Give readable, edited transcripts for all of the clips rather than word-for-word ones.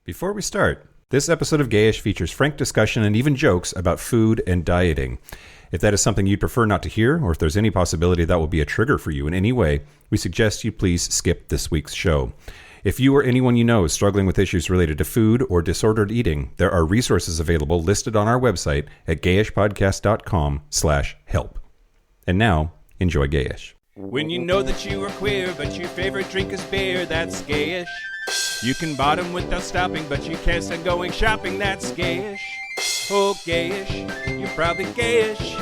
Before we start, this episode of Gayish features frank discussion and even jokes about food and dieting. If that is something you'd prefer not to hear, or if there's any possibility that will be a trigger for you in any way, we suggest you please skip this week's show. If you or anyone you know is struggling with issues related to food or disordered eating, there are resources available listed on our website at gayishpodcast.com/help. And now, enjoy Gayish. When you know that you are queer, but your favorite drink is beer, that's gayish. You can bottom without stopping, but you can't stand going shopping, that's gayish. Oh, gayish, you're probably gayish.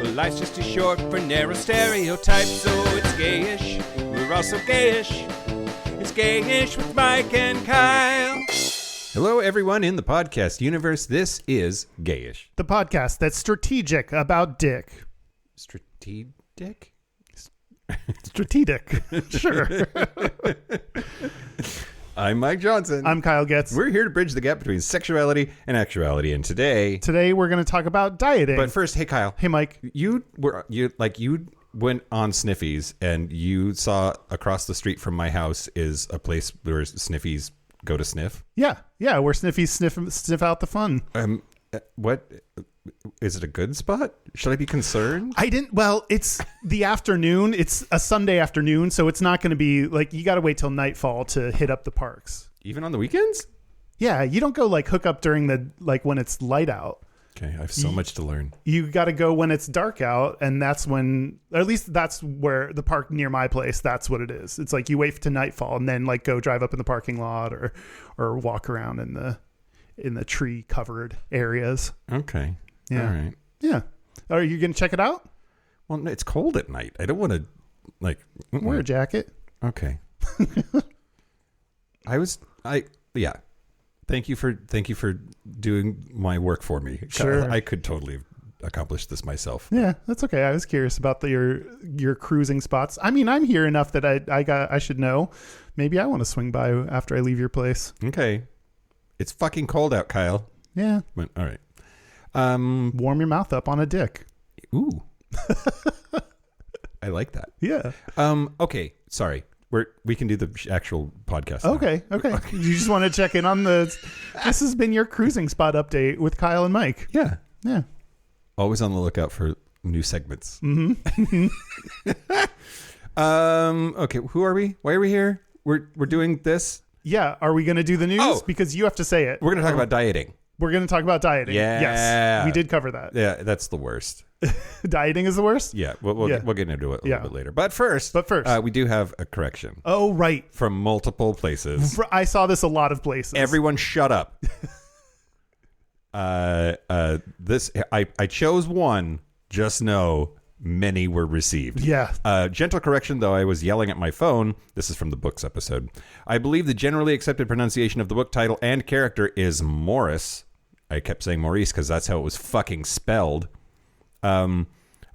Well, life's just too short for narrow stereotypes, so it's gayish. We're also gayish. It's Gayish with Mike and Kyle. Hello, everyone in the podcast universe. This is Gayish. The podcast that's strategic about dick. Strategic? Strategic. Sure. I'm Mike Johnson. I'm Kyle Getz. We're here to bridge the gap between sexuality and actuality, and today we're going to talk about dieting. But first, hey Kyle. Hey Mike. You went on Sniffies, and you saw across the street from my house is a place where Sniffies go to sniff. Yeah, where Sniffies sniff out the fun. What is it? A good spot? Should I be concerned? Well, it's the afternoon. It's a Sunday afternoon, so it's not going to be like you got to wait till nightfall to hit up the parks. Even on the weekends? Yeah, you don't go hook up during when it's light out. Okay, I have so much to learn. You got to go when it's dark out, and that's when, or at least that's where the park near my place, that's what it is. It's like you wait to nightfall and then go drive up in the parking lot or walk around in the tree covered areas. Okay. Yeah. All right. Yeah. Are you going to check it out? Well, no, it's cold at night. I don't want to wear a jacket. Okay. Yeah. Thank you for doing my work for me. Sure. I could totally have accomplished this myself. Yeah, that's okay. I was curious about your cruising spots. I mean, I'm here enough that I should know. Maybe I want to swing by after I leave your place. Okay. It's fucking cold out, Kyle. Yeah. But, all right. Warm your mouth up on a dick. Ooh. I like that. Yeah. Okay. Sorry. We can do the actual podcast now. Okay. You just want to check in on this has been your cruising spot update with Kyle and Mike. Yeah. Yeah. Always on the lookout for new segments. Mm-hmm. Okay. Who are we? Why are we here? We're doing this. Yeah. Are we going to do the news? Oh. Because you have to say it. We're going to talk about dieting. We're going to talk about dieting. Yeah. Yes. We did cover that. Yeah. That's the worst. Dieting is the worst? Yeah. We'll get into it a little bit later. But first, we do have a correction. Oh, right. From multiple places. I saw this a lot of places. Everyone shut up. I chose one. Just know many were received. Yeah. Gentle correction, though I was yelling at my phone. This is from the books episode. I believe the generally accepted pronunciation of the book title and character is Morris. I kept saying Maurice because that's how it was fucking spelled. I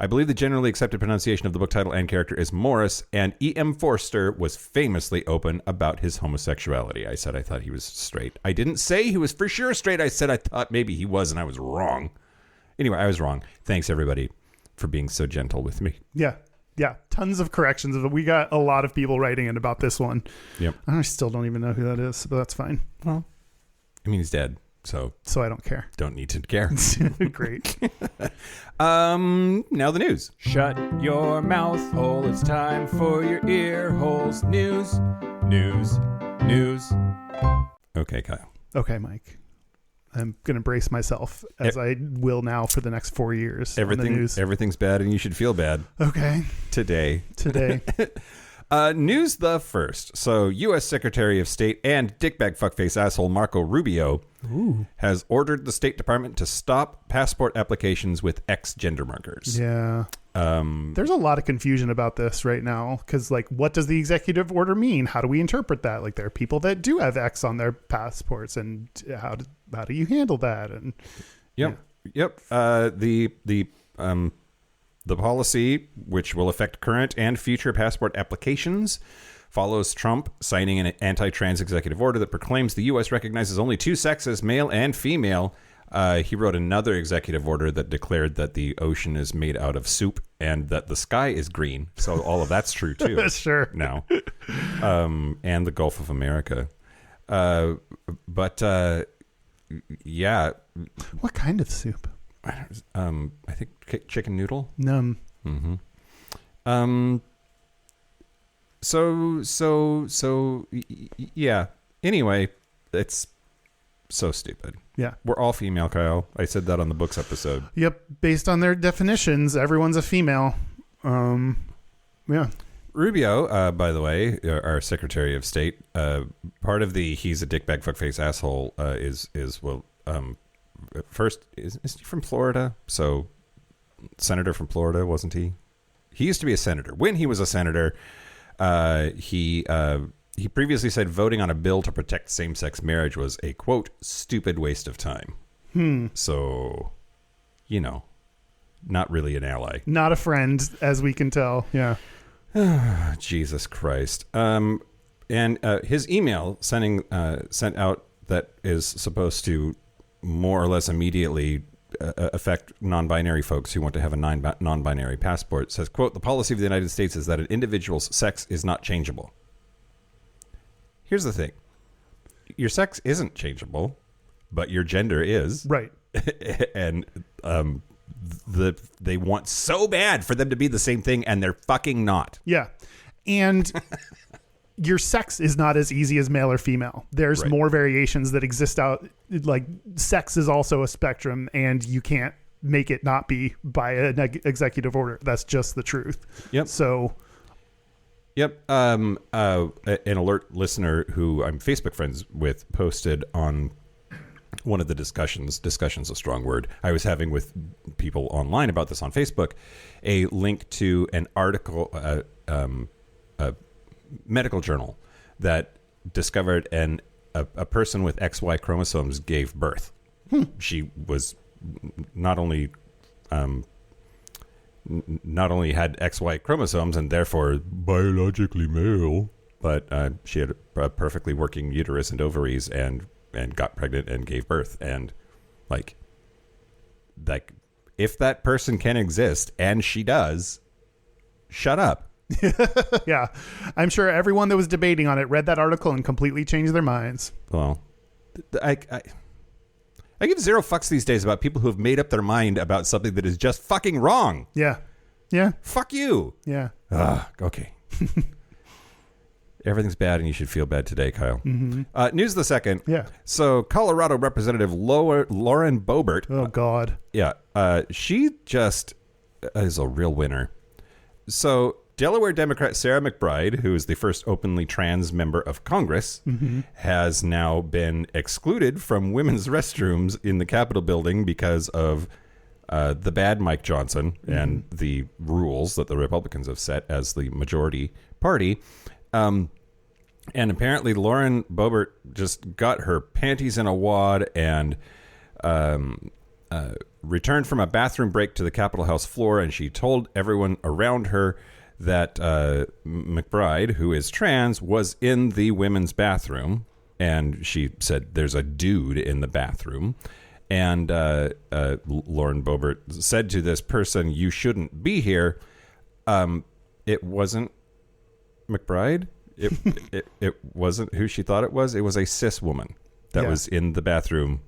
believe the generally accepted pronunciation of the book title and character is Morris, and E.M. Forster was famously open about his homosexuality. I said I thought he was straight. I didn't say he was for sure straight. I said I thought maybe he was, and I was wrong. Anyway, I was wrong. Thanks, everybody, for being so gentle with me. Yeah. Tons of corrections. We got a lot of people writing in about this one. Yep. I still don't even know who that is, but that's fine. Well, I mean, he's dead. So I don't care. Don't need to care. Great. Now the news. Shut your mouth hole. It's time for your ear holes. News. Okay, Kyle. Okay, Mike. I'm going to brace myself as I will now for the next 4 years. Everything's bad and you should feel bad. Okay. Today. News the first. So, U.S. Secretary of State and dickbag fuckface asshole Marco Rubio has ordered the State Department to stop passport applications with X gender markers. Yeah. There's a lot of confusion about this right now because, what does the executive order mean? How do we interpret that? There are people that do have X on their passports, and how do you handle that? And Yep. The policy, which will affect current and future passport applications, follows Trump signing an anti-trans executive order that proclaims the U.S. recognizes only two sexes, male and female. He wrote another executive order that declared that the ocean is made out of soup and that the sky is green. So all of that's true, too. Sure. Now. And the Gulf of America. But yeah, What kind of soup? I think chicken noodle. Num. Yeah. Anyway, it's so stupid. Yeah. We're all female, Kyle. I said that on the books episode. Yep. Based on their definitions, everyone's a female. Yeah. Rubio, by the way, our Secretary of State, part of the he's a dickbag fuckface asshole first is he from Florida? So senator from Florida, wasn't he? He used to be a senator. When he was a senator, he previously said voting on a bill to protect same-sex marriage was a, quote, stupid waste of time. So, not really an ally. Not a friend, as we can tell. Yeah. Jesus Christ. And his email sent out that is supposed to more or less immediately affect non-binary folks who want to have a non-binary passport says, quote, the policy of the United States is that an individual's sex is not changeable. Here's the thing. Your sex isn't changeable, but your gender is. Right. And they want so bad for them to be the same thing, and they're fucking not. Yeah. And your sex is not as easy as male or female. There's Right. more variations that exist out. Like, sex is also a spectrum, and you can't make it not be by an executive order. That's just the truth. Yep. So, Yep. An alert listener who I'm Facebook friends with posted on one of the discussion's a strong word, I was having with people online about this on Facebook, a link to an article, a medical journal that discovered a person with XY chromosomes gave birth. She was not only had XY chromosomes and therefore biologically male, but she had a perfectly working uterus and ovaries and got pregnant and gave birth. And like if that person can exist, and she does, shut up. yeah. I'm sure everyone that was debating on it read that article and completely changed their minds. Well, I give zero fucks these days about people who have made up their mind about something that is just fucking wrong. Yeah. Yeah. Fuck you. Yeah. Okay. Everything's bad and you should feel bad today, Kyle. News of the second. Yeah. So Colorado Representative Lauren Boebert. Oh, God. She just is a real winner. So Delaware Democrat Sarah McBride, who is the first openly trans member of Congress, has now been excluded from women's restrooms in the Capitol building because of the bad Mike Johnson and the rules that the Republicans have set as the majority party. And apparently Lauren Boebert just got her panties in a wad and returned from a bathroom break to the Capitol House floor, and she told everyone around her that McBride, who is trans, was in the women's bathroom, and she said there's a dude in the bathroom. And Lauren Boebert said to this person, you shouldn't be here. It wasn't McBride. It wasn't who she thought it was. It was a cis woman that was in the bathroom,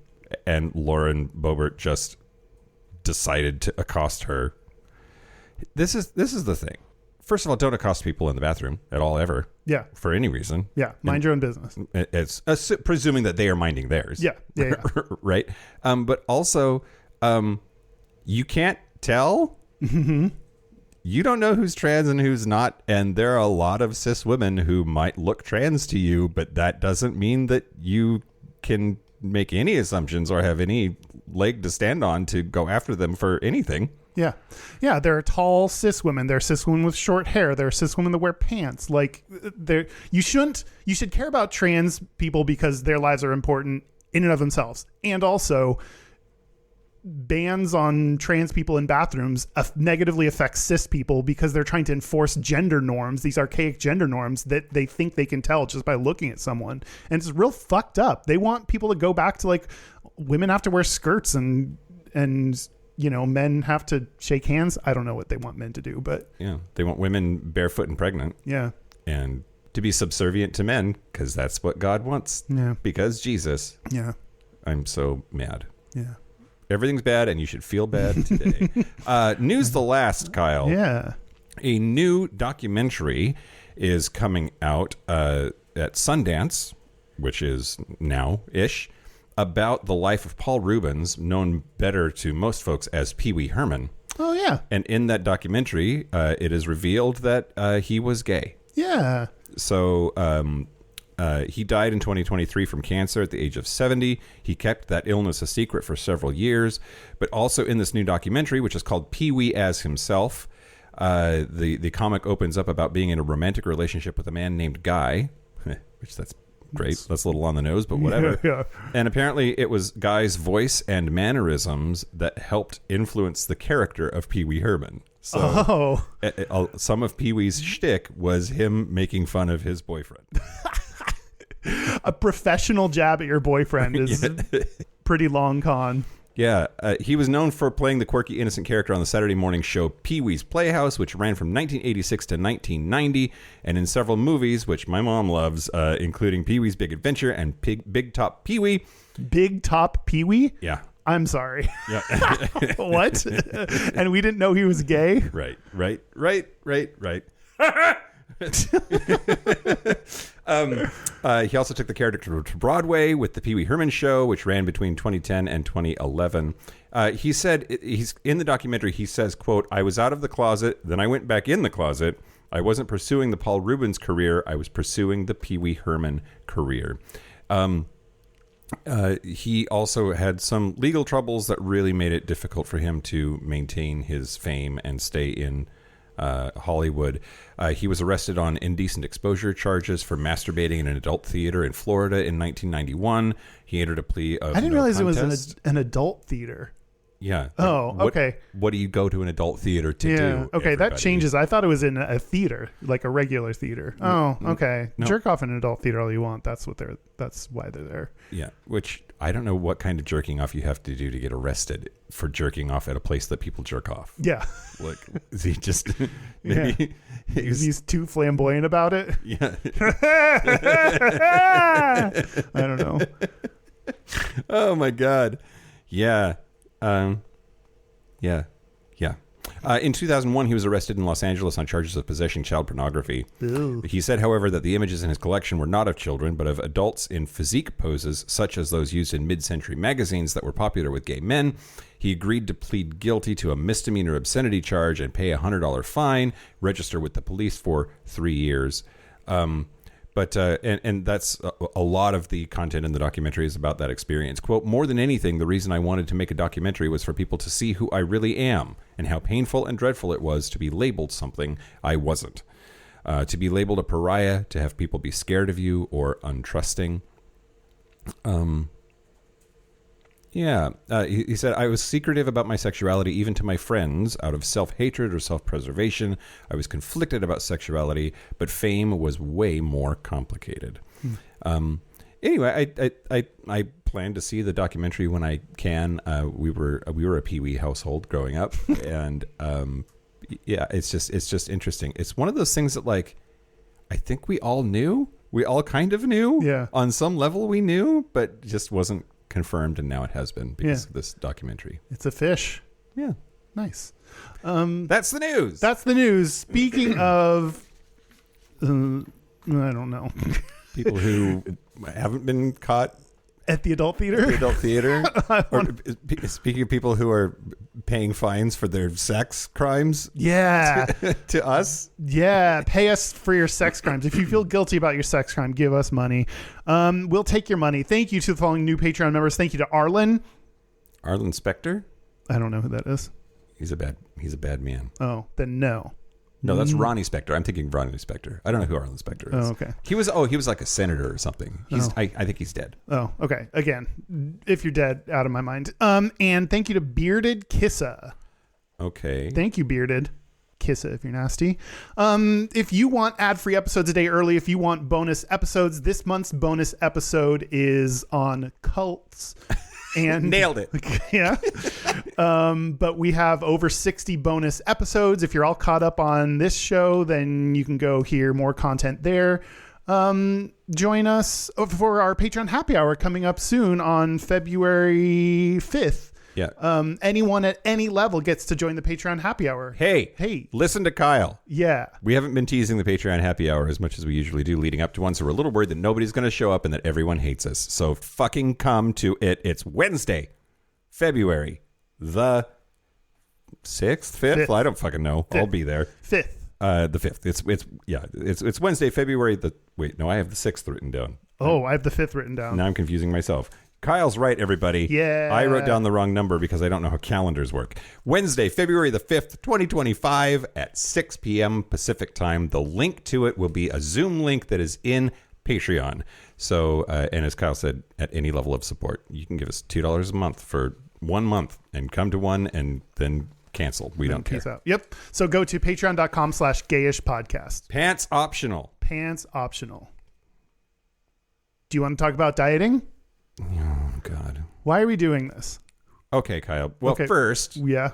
and Lauren Boebert just decided to accost her. This is the thing. First of all, don't accost people in the bathroom at all, ever. Yeah. For any reason. Yeah. Mind your own business. It's presuming that they are minding theirs. Yeah. Yeah. Right. But also, you can't tell. You don't know who's trans and who's not. And there are a lot of cis women who might look trans to you, but that doesn't mean that you can make any assumptions or have any leg to stand on to go after them for anything. Yeah. Yeah. There are tall cis women. There are cis women with short hair. There are cis women that wear pants. Like, you should care about trans people because their lives are important in and of themselves. And also, bans on trans people in bathrooms negatively affect cis people because they're trying to enforce gender norms, these archaic gender norms that they think they can tell just by looking at someone. And it's real fucked up. They want people to go back to, like, women have to wear skirts and you know, men have to shake hands. I don't know what they want men to do, but yeah, they want women barefoot and pregnant. Yeah. And to be subservient to men, because that's what God wants. Yeah. Because Jesus. Yeah. I'm so mad. Yeah. Everything's bad, and you should feel bad today. News the last, Kyle. Yeah. A new documentary is coming out at Sundance, which is now-ish, about the life of Paul Rubens, known better to most folks as Pee Wee Herman. Oh, yeah. And in that documentary, it is revealed that he was gay. Yeah. So he died in 2023 from cancer at the age of 70. He kept that illness a secret for several years. But also in this new documentary, which is called Pee Wee as Himself, the comic opens up about being in a romantic relationship with a man named Guy, which that's great. That's a little on the nose, but whatever. Yeah. And apparently it was Guy's voice and mannerisms that helped influence the character of Pee Wee Herman. So some of Pee Wee's shtick was him making fun of his boyfriend. A professional jab at your boyfriend is pretty long con. Yeah, he was known for playing the quirky, innocent character on the Saturday morning show Pee Wee's Playhouse, which ran from 1986 to 1990, and in several movies, which my mom loves, including Pee Wee's Big Adventure and Big Top Pee Wee. Big Top Pee Wee? Yeah. I'm sorry. Yeah. What? And we didn't know he was gay? Right. He also took the character to Broadway with the Pee Wee Herman Show, which ran between 2010 and 2011. He said, he's in the documentary, he says, quote, "I was out of the closet, then I went back in the closet. I wasn't pursuing the Paul Rubens career. I was pursuing the Pee Wee Herman career." He also had some legal troubles that really made it difficult for him to maintain his fame and stay in Hollywood. He was arrested on indecent exposure charges for masturbating in an adult theater in Florida in 1991. He entered a plea of I didn't no realize contest. it was an adult theater. Yeah. Oh, okay. What do you go to an adult theater to do? Okay, that everybody? changes. I thought it was in a theater, like a regular theater. Oh, okay. No. Jerk off in an adult theater all you want. That's why they're there. Yeah, which I don't know what kind of jerking off you have to do to get arrested for jerking off at a place that people jerk off. Yeah. Like, is he just maybe He's too flamboyant about it. Yeah. I don't know. Oh my God. Yeah. In 2001, he was arrested in Los Angeles on charges of possessing child pornography. Ew. He said, however, that the images in his collection were not of children, but of adults in physique poses, such as those used in mid-century magazines that were popular with gay men. He agreed to plead guilty to a misdemeanor obscenity charge and pay a $100 fine, register with the police for 3 years. But that's a lot of the content in the documentary is about that experience. Quote, "More than anything, the reason I wanted to make a documentary was for people to see who I really am and how painful and dreadful it was to be labeled something I wasn't. To be labeled a pariah, to have people be scared of you or untrusting." He said, "I was secretive about my sexuality, even to my friends, out of self-hatred or self-preservation. I was conflicted about sexuality, but fame was way more complicated." Anyway, I plan to see the documentary when I can. We were a Pee Wee household growing up, and it's just interesting. It's one of those things that, like, I think we all knew. We all kind of knew. Yeah. On some level, we knew, but just wasn't confirmed, and now it has been because of this documentary. It's a fish. Yeah. Nice. That's the news. That's the news. Speaking of, I don't know. People who haven't been caught At the adult theater? at the adult theater. Or speaking of people who are paying fines for their sex crimes Yeah. to us. Yeah. Pay us for your sex crimes. If you feel guilty about your sex crime, give us money. We'll take your money. Thank you to the following new Patreon members. Thank you to Arlen. Arlen Specter? I don't know who that is. He's a bad man. Oh, then no. No, that's Ronnie Spector. I'm thinking Ronnie Spector. I don't know who Arlen Spector is. Oh, okay. He was like a senator or something. I think he's dead. Oh, okay. Again, if you're dead, out of my mind. And thank you to Bearded Kissa. Okay. Thank you, Bearded Kissa, if you're nasty. If you want ad-free episodes a day early, if you want bonus episodes, this month's bonus episode is on cults. And Nailed it. Yeah. But we have over 60 bonus episodes. If you're all caught up on this show, then you can go hear more content there. Join us for our Patreon happy hour coming up soon on February 5th. Yeah. Anyone at any level gets to join the Patreon happy hour. Hey, listen to Kyle. Yeah. We haven't been teasing the Patreon happy hour as much as we usually do leading up to one, so we're a little worried that nobody's going to show up and that everyone hates us. So fucking come to it. It's Wednesday, February the 6th, 5th? I don't fucking know. I'll be there. 5th. The 5th. It's Wednesday, February the... Wait, no, I have the 6th written down. Oh, I have the 5th written down. Now I'm confusing myself. Kyle's right, everybody. Yeah. I wrote down the wrong number because I don't know how calendars work. Wednesday, February the 5th, 2025 at 6 p.m. Pacific time. The link to it will be a Zoom link that is in Patreon. So, and as Kyle said, at any level of support, you can give us $2 a month for 1 month and come to one and then cancel. We don't care. Peace out. Yep. So go to patreon.com/gayish podcast. Pants optional. Pants optional. Do you want to talk about dieting? Oh, God. Why are we doing this? Okay, Kyle. Well, Okay. first, Yeah.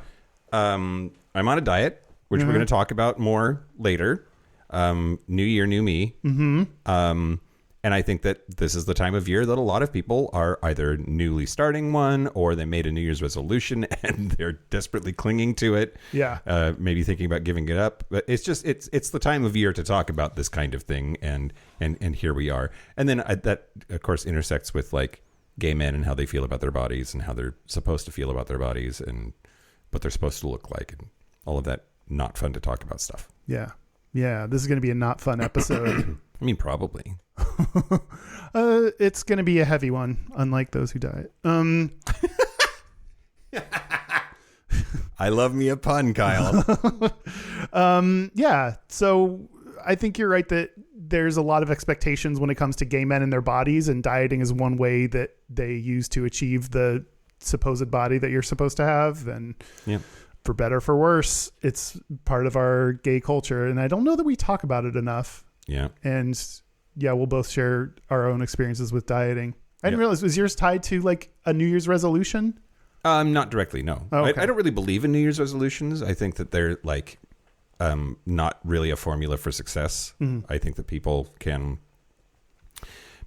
I'm on a diet, which we're going to talk about more later. New year, new me. Mm-hmm. And I think that this is the time of year that a lot of people are either newly starting one or they made a New Year's resolution and they're desperately clinging to it. Yeah. Maybe thinking about giving it up. But it's just it's the time of year to talk about this kind of thing, and here we are. And then that of course intersects with like gay men and how they feel about their bodies and how they're supposed to feel about their bodies and what they're supposed to look like and all of that not fun to talk about stuff. Yeah. Yeah. This is going to be a not fun episode. I mean, probably. It's going to be a heavy one, unlike those who diet. I love me a pun, Kyle. Yeah. So I think you're right that there's a lot of expectations when it comes to gay men and their bodies, and dieting is one way that they use to achieve the supposed body that you're supposed to have. And Yeah. for better or for worse, it's part of our gay culture. And I don't know that we talk about it enough. Yeah. And yeah, we'll both share our own experiences with dieting. I didn't realize, was yours tied to like a New Year's resolution? Not directly, no. Oh, okay. I don't really believe in New Year's resolutions. I think that they're like not really a formula for success. Mm-hmm. I think that people can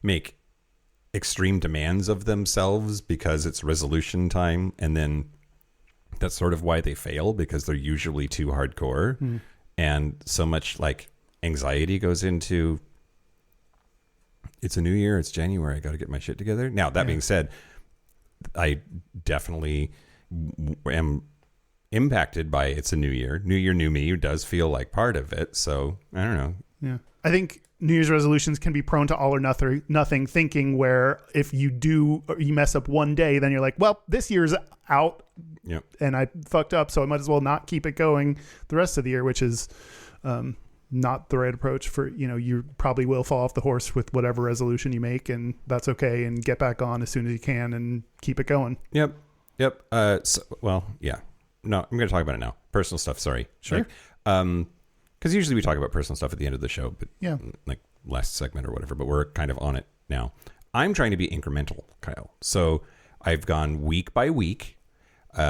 make extreme demands of themselves because it's resolution time, and then that's sort of why they fail, because they're usually too hardcore. Mm-hmm. And so much like anxiety goes into, it's a new year, it's January, I got to get my shit together. Now, that being said, I definitely am impacted by it's a new year. New year, new me does feel like part of it. So I don't know. Yeah. I think New Year's resolutions can be prone to all or nothing thinking, where if you mess up one day, then you're like, well, this year's out Yep. and I fucked up, so I might as well not keep it going the rest of the year, which is not the right approach. For, you probably will fall off the horse with whatever resolution you make, and that's okay, and get back on as soon as you can and keep it going. Yep. Well, yeah. No, I'm going to talk about it now. Personal stuff. Sorry. Sure. Because usually we talk about personal stuff at the end of the show, but Yeah. like last segment or whatever, but we're kind of on it now. I'm trying to be incremental, Kyle. So I've gone week by week.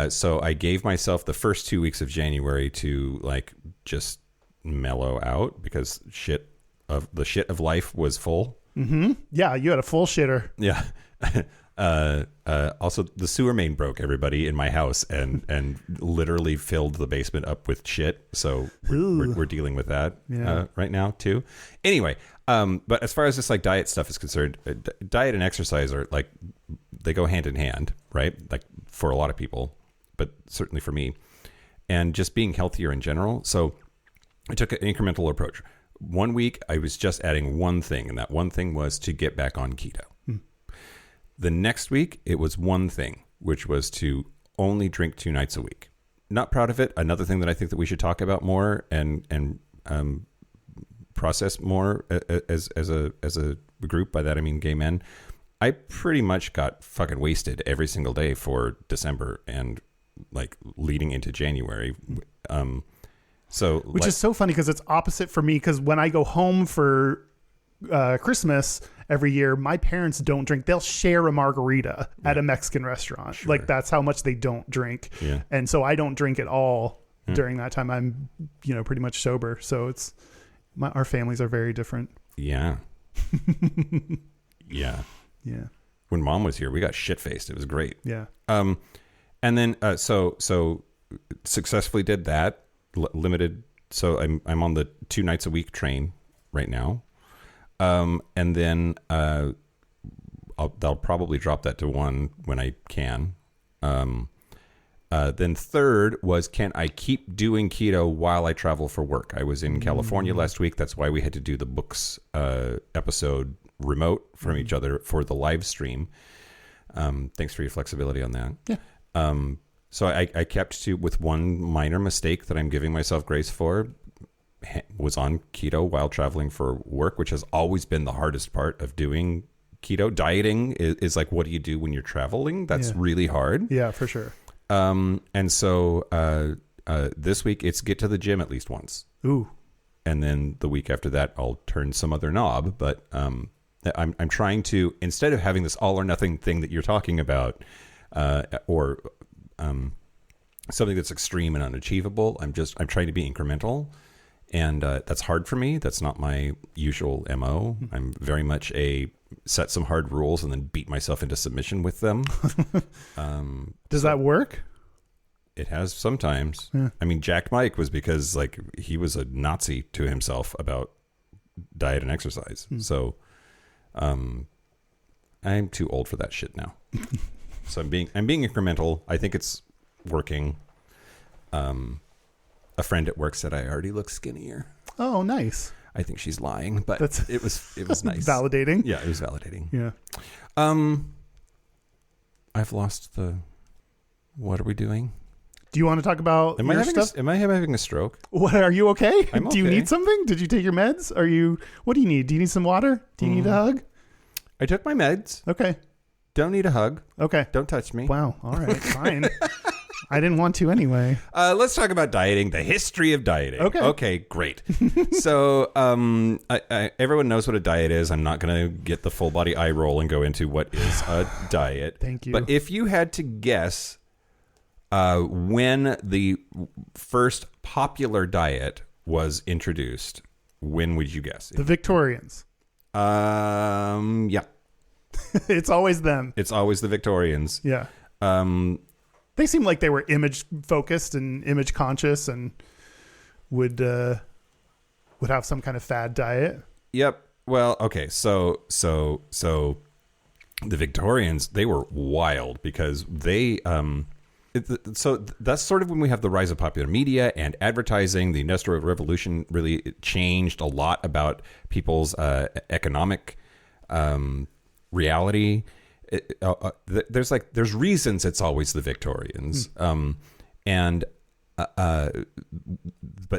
So I gave myself the first 2 weeks of January to like just mellow out because the shit of life was full. Mm-hmm. Yeah, you had a full shitter. Yeah. Also, the sewer main broke, everybody, in my house and literally filled the basement up with shit. So we're dealing with that right now too. Anyway, but as far as this like diet stuff is concerned, diet and exercise are like, they go hand in hand, right? Like for a lot of people, but certainly for me, and just being healthier in general. So I took an incremental approach. 1 week, I was just adding one thing, and that one thing was to get back on keto. The next week, it was one thing, which was to only drink 2 nights a week. Not proud of it. Another thing that I think that we should talk about more and process more as a group. By that I mean gay men. I pretty much got fucking wasted every single day for December and like leading into January. Which is so funny because it's opposite for me, because when I go home for Christmas every year, my parents don't drink. They'll share a margarita at a Mexican restaurant. Sure. Like that's how much they don't drink. Yeah. And so I don't drink at all during that time. I'm, pretty much sober. So it's our families are very different. Yeah. Yeah. Yeah. When Mom was here, we got shit-faced. It was great. Yeah. And then so successfully did that limited. So I'm on the 2 nights a week train right now. And then they'll probably drop that to 1 when I can. Then third was, can I keep doing keto while I travel for work? I was in California last week. That's why we had to do the books episode remote from each other for the live stream. Thanks for your flexibility on that. Yeah. So I kept to, with one minor mistake that I'm giving myself grace for, was on keto while traveling for work, which has always been the hardest part of doing keto. Dieting is like, what do you do when you're traveling? That's really hard. Yeah, for sure. And so this week it's get to the gym at least once. Ooh. And then the week after that, I'll turn some other knob. But I'm trying to, instead of having this all or nothing thing that you're talking about, or something that's extreme and unachievable, I'm trying to be incremental. And that's hard for me. That's not my usual MO. I'm very much set some hard rules and then beat myself into submission with them. Does that work? It has sometimes. Yeah. I mean, Jack Mike was because like he was a Nazi to himself about diet and exercise. So I'm too old for that shit now. So I'm being incremental. I think it's working. A friend at work said I already look skinnier. Oh, nice. I think she's lying, but it was nice. Validating. Yeah, it was validating. Yeah. I've lost the. What are we doing? Do you want to talk about your stuff? Am I having a stroke? What, are you okay? I'm Do you okay. need something? Did you take your meds? What do you need? Do you need some water? Do you need a hug? I took my meds. Okay. Don't need a hug. Okay. Don't touch me. Wow. All right. Fine. I didn't want to anyway. Let's talk about dieting, the history of dieting. Okay, great. So everyone knows what a diet is. I'm not going to get the full body eye roll and go into what is a diet. Thank you. But if you had to guess when the first popular diet was introduced, when would you guess? The Victorians. Yeah. It's always them. It's always the Victorians. Yeah. They seem like they were image focused and image conscious and would have some kind of fad diet. Yep. Well, okay. So the Victorians, they were wild because they so that's sort of when we have the rise of popular media and advertising. The Industrial Revolution really changed a lot about people's economic reality. There's reasons it's always the Victorians, but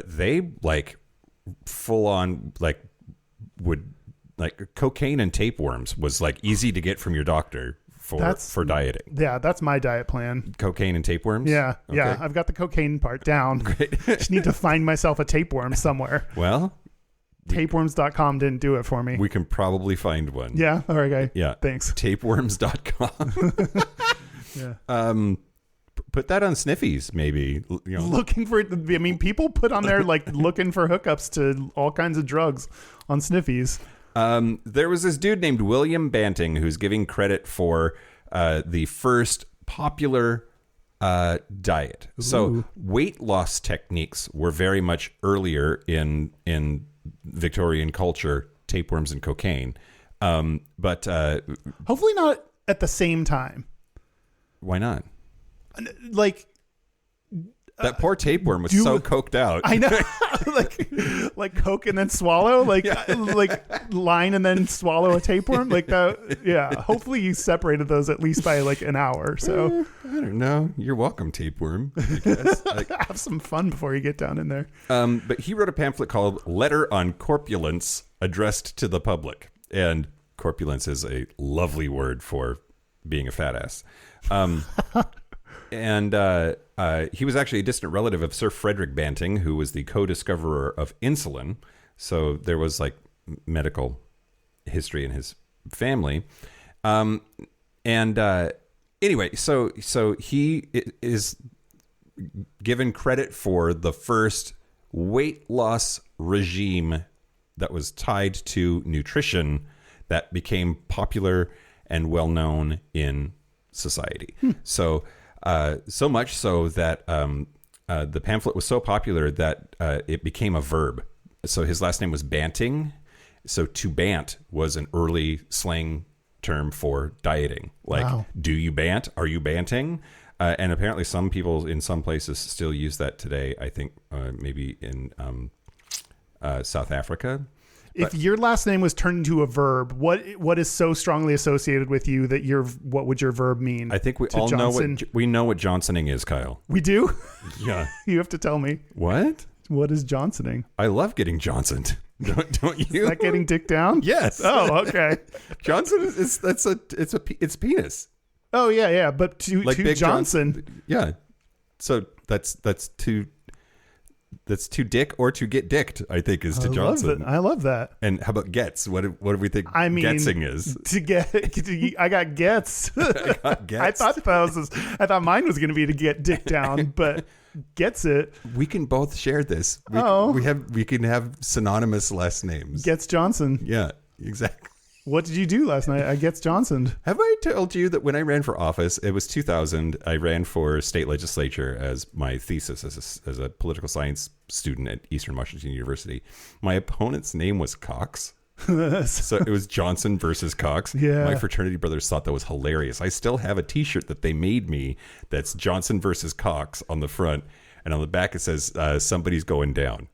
they like full on would cocaine and tapeworms was like easy to get from your doctor for dieting. Yeah, that's my diet plan. Cocaine and tapeworms. Yeah, okay. Yeah, I've got the cocaine part down. Great. Just need to find myself a tapeworm somewhere. Well, tapeworms.com didn't do it for me. We can probably find one. Yeah. All right, guy. Yeah. Thanks. Tapeworms.com. Yeah. Put that on Sniffies, maybe. Looking for, I mean, people put on there like looking for hookups to all kinds of drugs on Sniffies. There was this dude named William Banting who's giving credit for the first popular diet. Ooh. So weight loss techniques were very much earlier in Victorian culture, tapeworms and cocaine. But hopefully not at the same time. Why not? Like that poor tapeworm was so coked out. I know, like coke and then swallow, like line and then swallow a tapeworm, like that. Yeah. Hopefully you separated those at least by like an hour. So I don't know. You're welcome, tapeworm. I guess. Have some fun before you get down in there. But he wrote a pamphlet called "Letter on Corpulence," addressed to the public, and corpulence is a lovely word for being a fat ass. And he was actually a distant relative of Sir Frederick Banting, who was the co-discoverer of insulin. So there was like medical history in his family. Anyway, so he is given credit for the first weight loss regime that was tied to nutrition that became popular and well known in society. So much so that the pamphlet was so popular that it became a verb. So his last name was Banting. So to bant was an early slang term for dieting. Like, wow. Do you bant? Are you banting? And apparently some people in some places still use that today. I think maybe in South Africa. If your last name was turned into a verb, what is so strongly associated with you that what would your verb mean? I think we all know what Johnsoning is, Kyle. We do? Yeah. You have to tell me. What? What is Johnsoning? I love getting Johnsoned. Don't you? Is that getting dick down? Yes. Oh, okay. Johnson it's penis. Oh yeah. But to Big Johnson. Yeah. So that's to dick or to get dicked, I think, is to Johnson. I love that. And how about gets? What do we think getsing is? I got gets. I got gets. I thought mine was going to be to get dick down, but gets it. We can both share this. We can have synonymous last names. Gets Johnson. Yeah, exactly. What did you do last night? I gets Johnson. Have I told you that when I ran for office, it was 2000, I ran for state legislature as my thesis as a political science student at Eastern Washington University. My opponent's name was Cox. So it was Johnson versus Cox. Yeah. My fraternity brothers thought that was hilarious. I still have a t-shirt that they made me that's Johnson versus Cox on the front. And on the back it says, somebody's going down.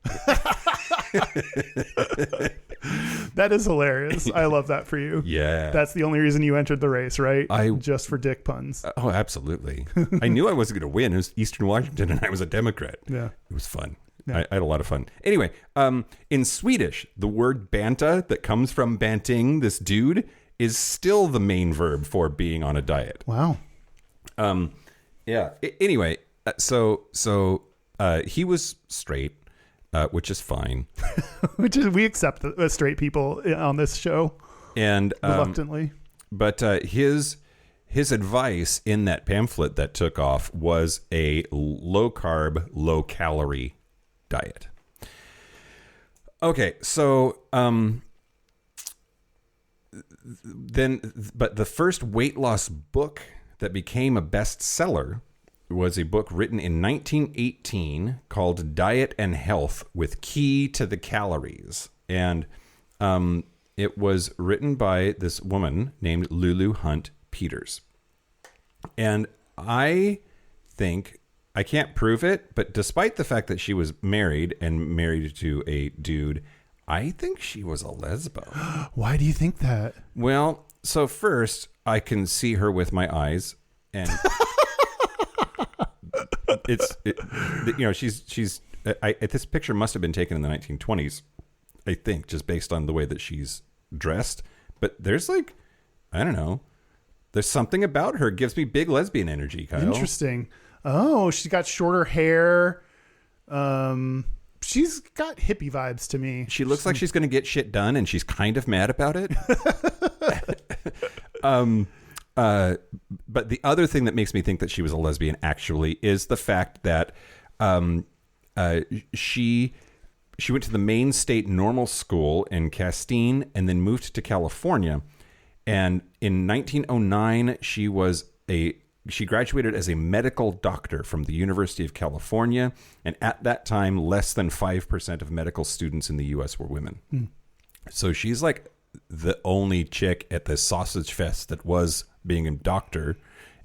That is hilarious. I love that for you. Yeah. That's the only reason you entered the race, right? Just for dick puns. Oh, absolutely. I knew I wasn't going to win. It was Eastern Washington and I was a Democrat. Yeah. It was fun. Yeah. I had a lot of fun. Anyway, in Swedish, the word banta that comes from banting, this dude, is still the main verb for being on a diet. Wow. Yeah. Anyway, so he was straight, which is fine. We accept straight people on this show. And reluctantly. But his advice in that pamphlet that took off was a low carb, low calorie diet. Okay, so but the first weight loss book that became a bestseller was a book written in 1918 called Diet and Health with Key to the Calories. And it was written by this woman named Lulu Hunt Peters. And I think, I can't prove it, but despite the fact that she was married and married to a dude, I think she was a lesbo. Why do you think that? Well, so first, I can see her with my eyes, and she's this picture must have been taken in the 1920s, I think, just based on the way that she's dressed. But there's I don't know, there's something about her gives me big lesbian energy, Kyle. Interesting. Oh, she's got shorter hair. She's got hippie vibes to me. She looks like she's going to get shit done, and she's kind of mad about it. But the other thing that makes me think that she was a lesbian actually is the fact that she went to the Maine State Normal School in Castine and then moved to California. And in 1909, she graduated as a medical doctor from the University of California. And at that time, less than 5% of medical students in the U.S. were women. So she's like the only chick at the sausage fest that was being a doctor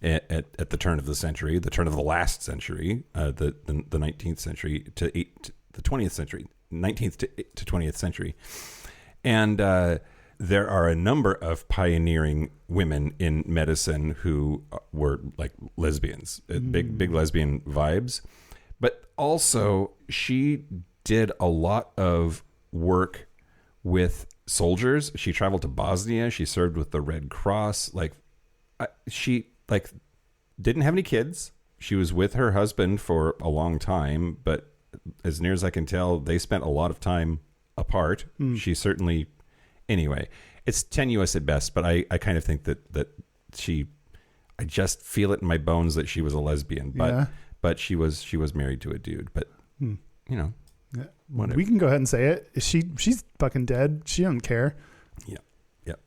at the turn of the century, the turn of the last century, the 19th century to the 20th century, 19th to 20th century. And there are a number of pioneering women in medicine who were like lesbians, big lesbian vibes. But also she did a lot of work with soldiers. She traveled to Bosnia. She served with the Red Cross. She didn't have any kids. She was with her husband for a long time, but as near as I can tell, they spent a lot of time apart. She certainly, anyway. it's tenuous at best, but I kind of think that I just feel it in my bones that she was a lesbian, but she was married to a dude, but you know, whatever. We can go ahead and say it. She's fucking dead. She doesn't care. Yep.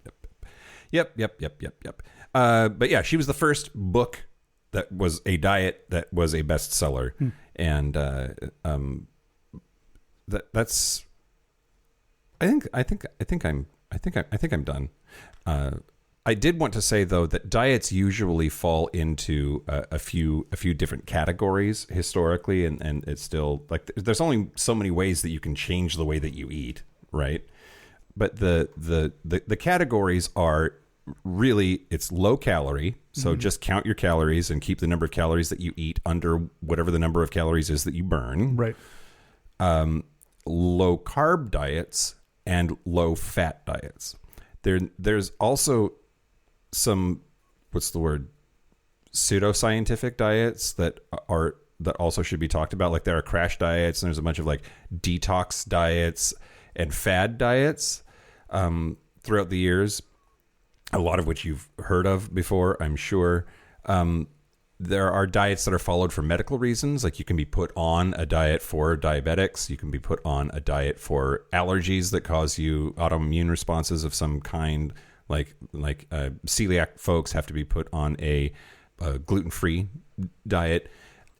But yeah, she was the first book that was a diet that was a bestseller, and that's. I think I'm done. I did want to say though that diets usually fall into a few different categories historically, and it's still like there's only so many ways that you can change the way that you eat, right? But the categories are really, it's low calorie, so just count your calories and keep the number of calories that you eat under whatever the number of calories is that you burn. Right. Low carb diets and low fat diets. There's also some, what's the word, pseudoscientific diets that also should be talked about. Like there are crash diets, and there's a bunch of like detox diets and fad diets throughout the years, a lot of which you've heard of before, I'm sure. There are diets that are followed for medical reasons. Like you can be put on a diet for diabetics. You can be put on a diet for allergies that cause you autoimmune responses of some kind. Like celiac folks have to be put on a gluten-free diet.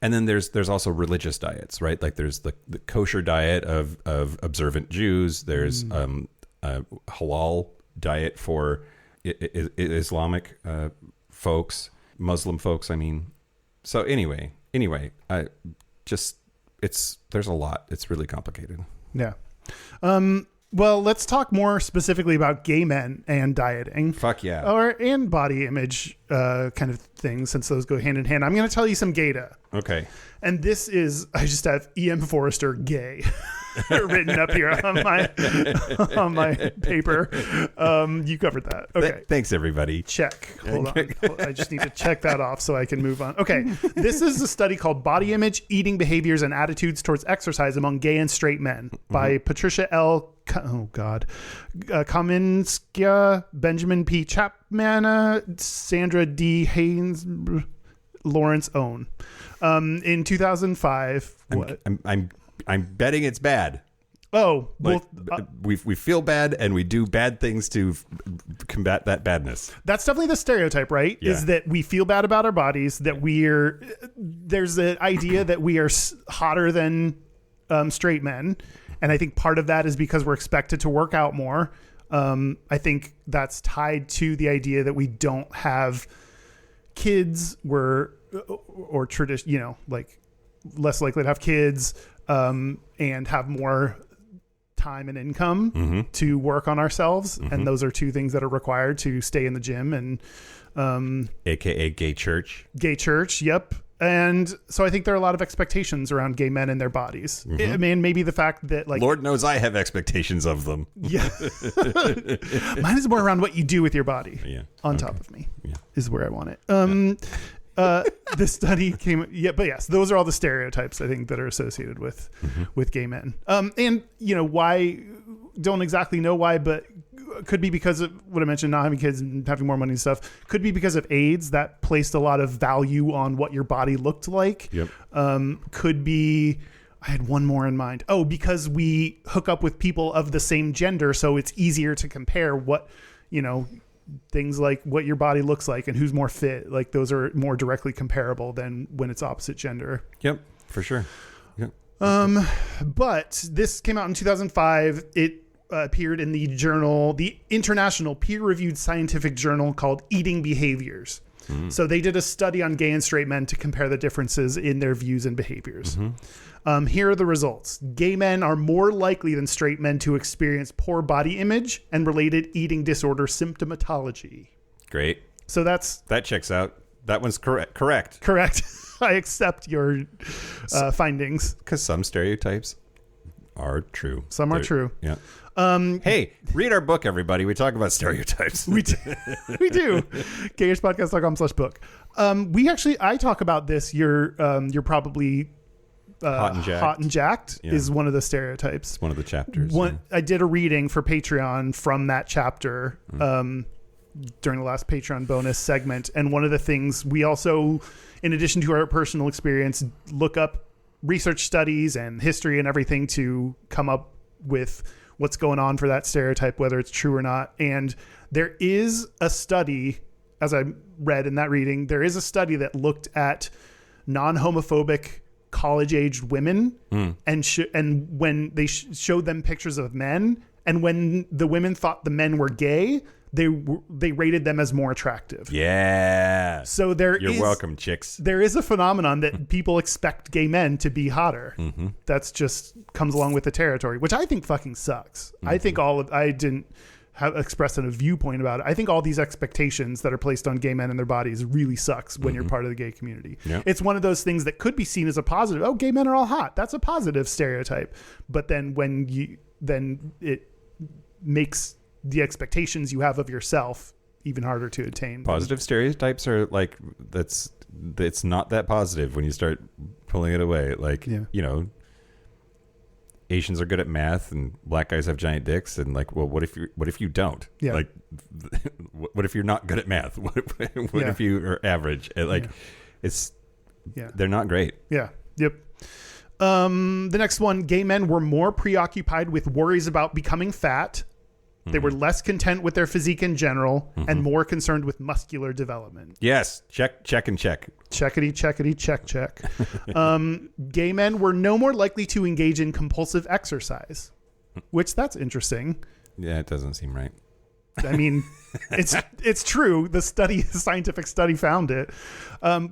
And then there's also religious diets, right? Like there's the kosher diet of observant Jews. There's a halal diet for Islamic folks. Muslim folks, I mean. So anyway, there's a lot. It's really complicated. Yeah. Well, let's talk more specifically about gay men and dieting. Fuck yeah. And body image kind of things, since those go hand in hand. I'm going to tell you some data. Okay. And this is, I just have E.M. Forrester gay written up here on my paper. You covered that. Okay. Thanks, everybody. Check. Hold on. I just need to check that off so I can move on. Okay. This is a study called Body Image, Eating Behaviors, and Attitudes Towards Exercise Among Gay and Straight Men by Patricia L. Kaminskia, Benjamin P. Chapman, Sandra D. Haynes, Lawrence Owen. In 2005, I'm betting it's bad. Oh, well, we feel bad and we do bad things to combat that badness. That's definitely the stereotype, right? Yeah. Is that we feel bad about our bodies, that there's an idea that we are hotter than straight men. And I think part of that is because we're expected to work out more. I think that's tied to the idea that we don't have kids, or tradition, like less likely to have kids, and have more time and income to work on ourselves. And those are two things that are required to stay in the gym and, AKA gay church. Gay church. Yep. And so I think there are a lot of expectations around gay men and their bodies. I mean, maybe the fact that, like, Lord knows I have expectations of them. Yeah. Mine is more around what you do with your body. Yeah. Top of me is where I want it. The study came. Yeah. But yes, those are all the stereotypes I think that are associated with gay men. And why, don't exactly know why, but could be because of what I mentioned, not having kids and having more money and stuff. Could be because of AIDS, that placed a lot of value on what your body looked like. Yep. Could be, I had one more in mind. Oh, because we hook up with people of the same gender, so it's easier to compare what, things like what your body looks like and who's more fit. Like those are more directly comparable than when it's opposite gender. Yep, for sure. Yep. But this came out in 2005. It appeared in the international peer-reviewed scientific journal called Eating Behaviors. So they did a study on gay and straight men to compare the differences in their views and behaviors. Here are the results. Gay men are more likely than straight men to experience poor body image and related eating disorder symptomatology. Great. So that checks out. That one's correct. Correct. I accept your findings. Because some stereotypes are true. Some are true. Yeah. Hey, read our book, everybody. We talk about stereotypes. We do. Gayishpodcast.com/book. I talk about this. You're probably Hot and jacked is one of the stereotypes. It's one of the chapters. I did a reading for Patreon from that chapter during the last Patreon bonus segment. And one of the things we also, in addition to our personal experience, look up research studies and history and everything to come up with what's going on for that stereotype, whether it's true or not. And there is a study, as I read in that reading, there is a study that looked at non-homophobic college-aged women and when they showed them pictures of men, and when the women thought the men were gay, they rated them as more attractive. Yeah. So you're welcome, chicks. There is a phenomenon that people expect gay men to be hotter. Mm-hmm. That's just comes along with the territory, which I think fucking sucks. Mm-hmm. I think I didn't express a viewpoint about it. I think all these expectations that are placed on gay men and their bodies really sucks when you're part of the gay community. Yep. It's one of those things that could be seen as a positive. Oh, gay men are all hot. That's a positive stereotype. But then then it makes the expectations you have of yourself even harder to attain. Positive stereotypes are like, it's not that positive when you start pulling it away. Like, Asians are good at math and black guys have giant dicks, and like, well, what if you don't? Yeah. Like, what if you're not good at math? What if you are average? Like, they're not great. Yeah. Yep. The next one, gay men were more preoccupied with worries about becoming fat. They were less content with their physique in general and more concerned with muscular development. Yes. Check, and check. Checkity, check. Gay men were no more likely to engage in compulsive exercise, which that's interesting. Yeah, it doesn't seem right. I mean, it's true. The scientific study found it,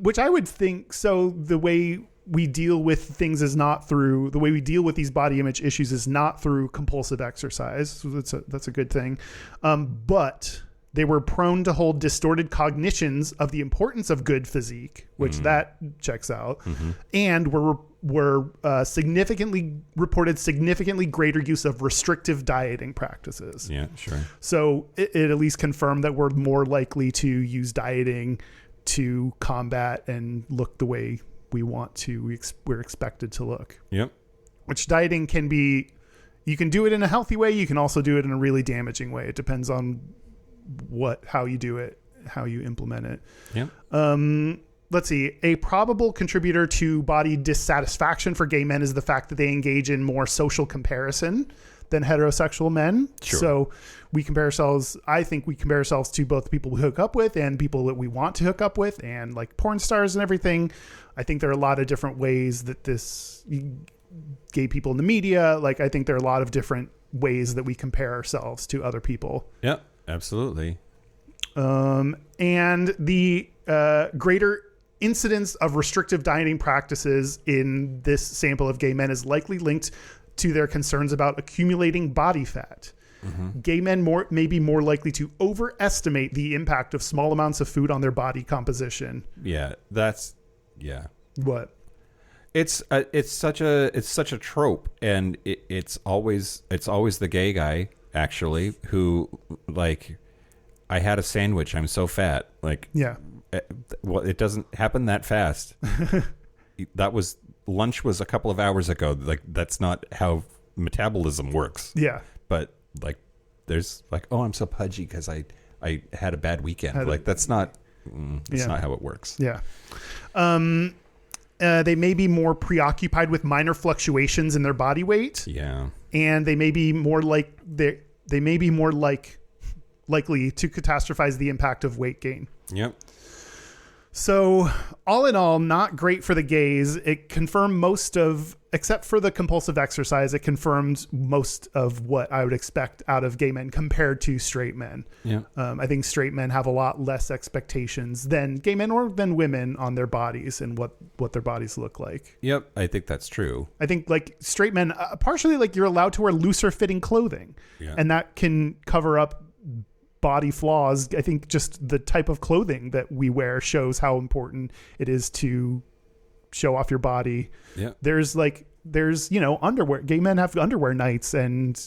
which I would think. So the way we deal with things is not through the way we deal with these body image issues is not through compulsive exercise. So that's a good thing. But they were prone to hold distorted cognitions of the importance of good physique, which that checks out, and were reported significantly greater use of restrictive dieting practices. Yeah, sure. So it at least confirmed that we're more likely to use dieting to combat and look the way we want to, we're expected to look. Yep. Which dieting can be, you can do it in a healthy way. You can also do it in a really damaging way. It depends on how you do it, how you implement it. Yep. Let's see. A probable contributor to body dissatisfaction for gay men is the fact that they engage in more social comparison than heterosexual men. Sure. So I think we compare ourselves to both the people we hook up with and people that we want to hook up with, and like porn stars and everything. I think there are a lot of different ways that gay people in the media, like I think there are a lot of different ways that we compare ourselves to other people. Yep, absolutely. And the greater incidence of restrictive dieting practices in this sample of gay men is likely linked to their concerns about accumulating body fat. Gay men may be more likely to overestimate the impact of small amounts of food on their body composition. Yeah, What? It's such a trope, and it's always the gay guy actually who, like, I had a sandwich, I'm so fat. Like, yeah. Well, it doesn't happen that fast. Lunch was a couple of hours ago. Like, that's not how metabolism works. Yeah. But like, there's like, oh, I'm so pudgy because I had a bad weekend. That's not how it works. Yeah. They may be more preoccupied with minor fluctuations in their body weight. Yeah. And they may be more likely to catastrophize the impact of weight gain. Yep. So all in all, not great for the gays. It confirmed except for the compulsive exercise, it confirmed most of what I would expect out of gay men compared to straight men. Yeah. I think straight men have a lot less expectations than gay men or than women on their bodies and what their bodies look like. Yep. I think that's true. I think like straight men, partially like you're allowed to wear looser fitting clothing, and that can cover up body flaws. I think just the type of clothing that we wear shows how important it is to show off your body. Yeah. There's underwear. Gay men have underwear nights and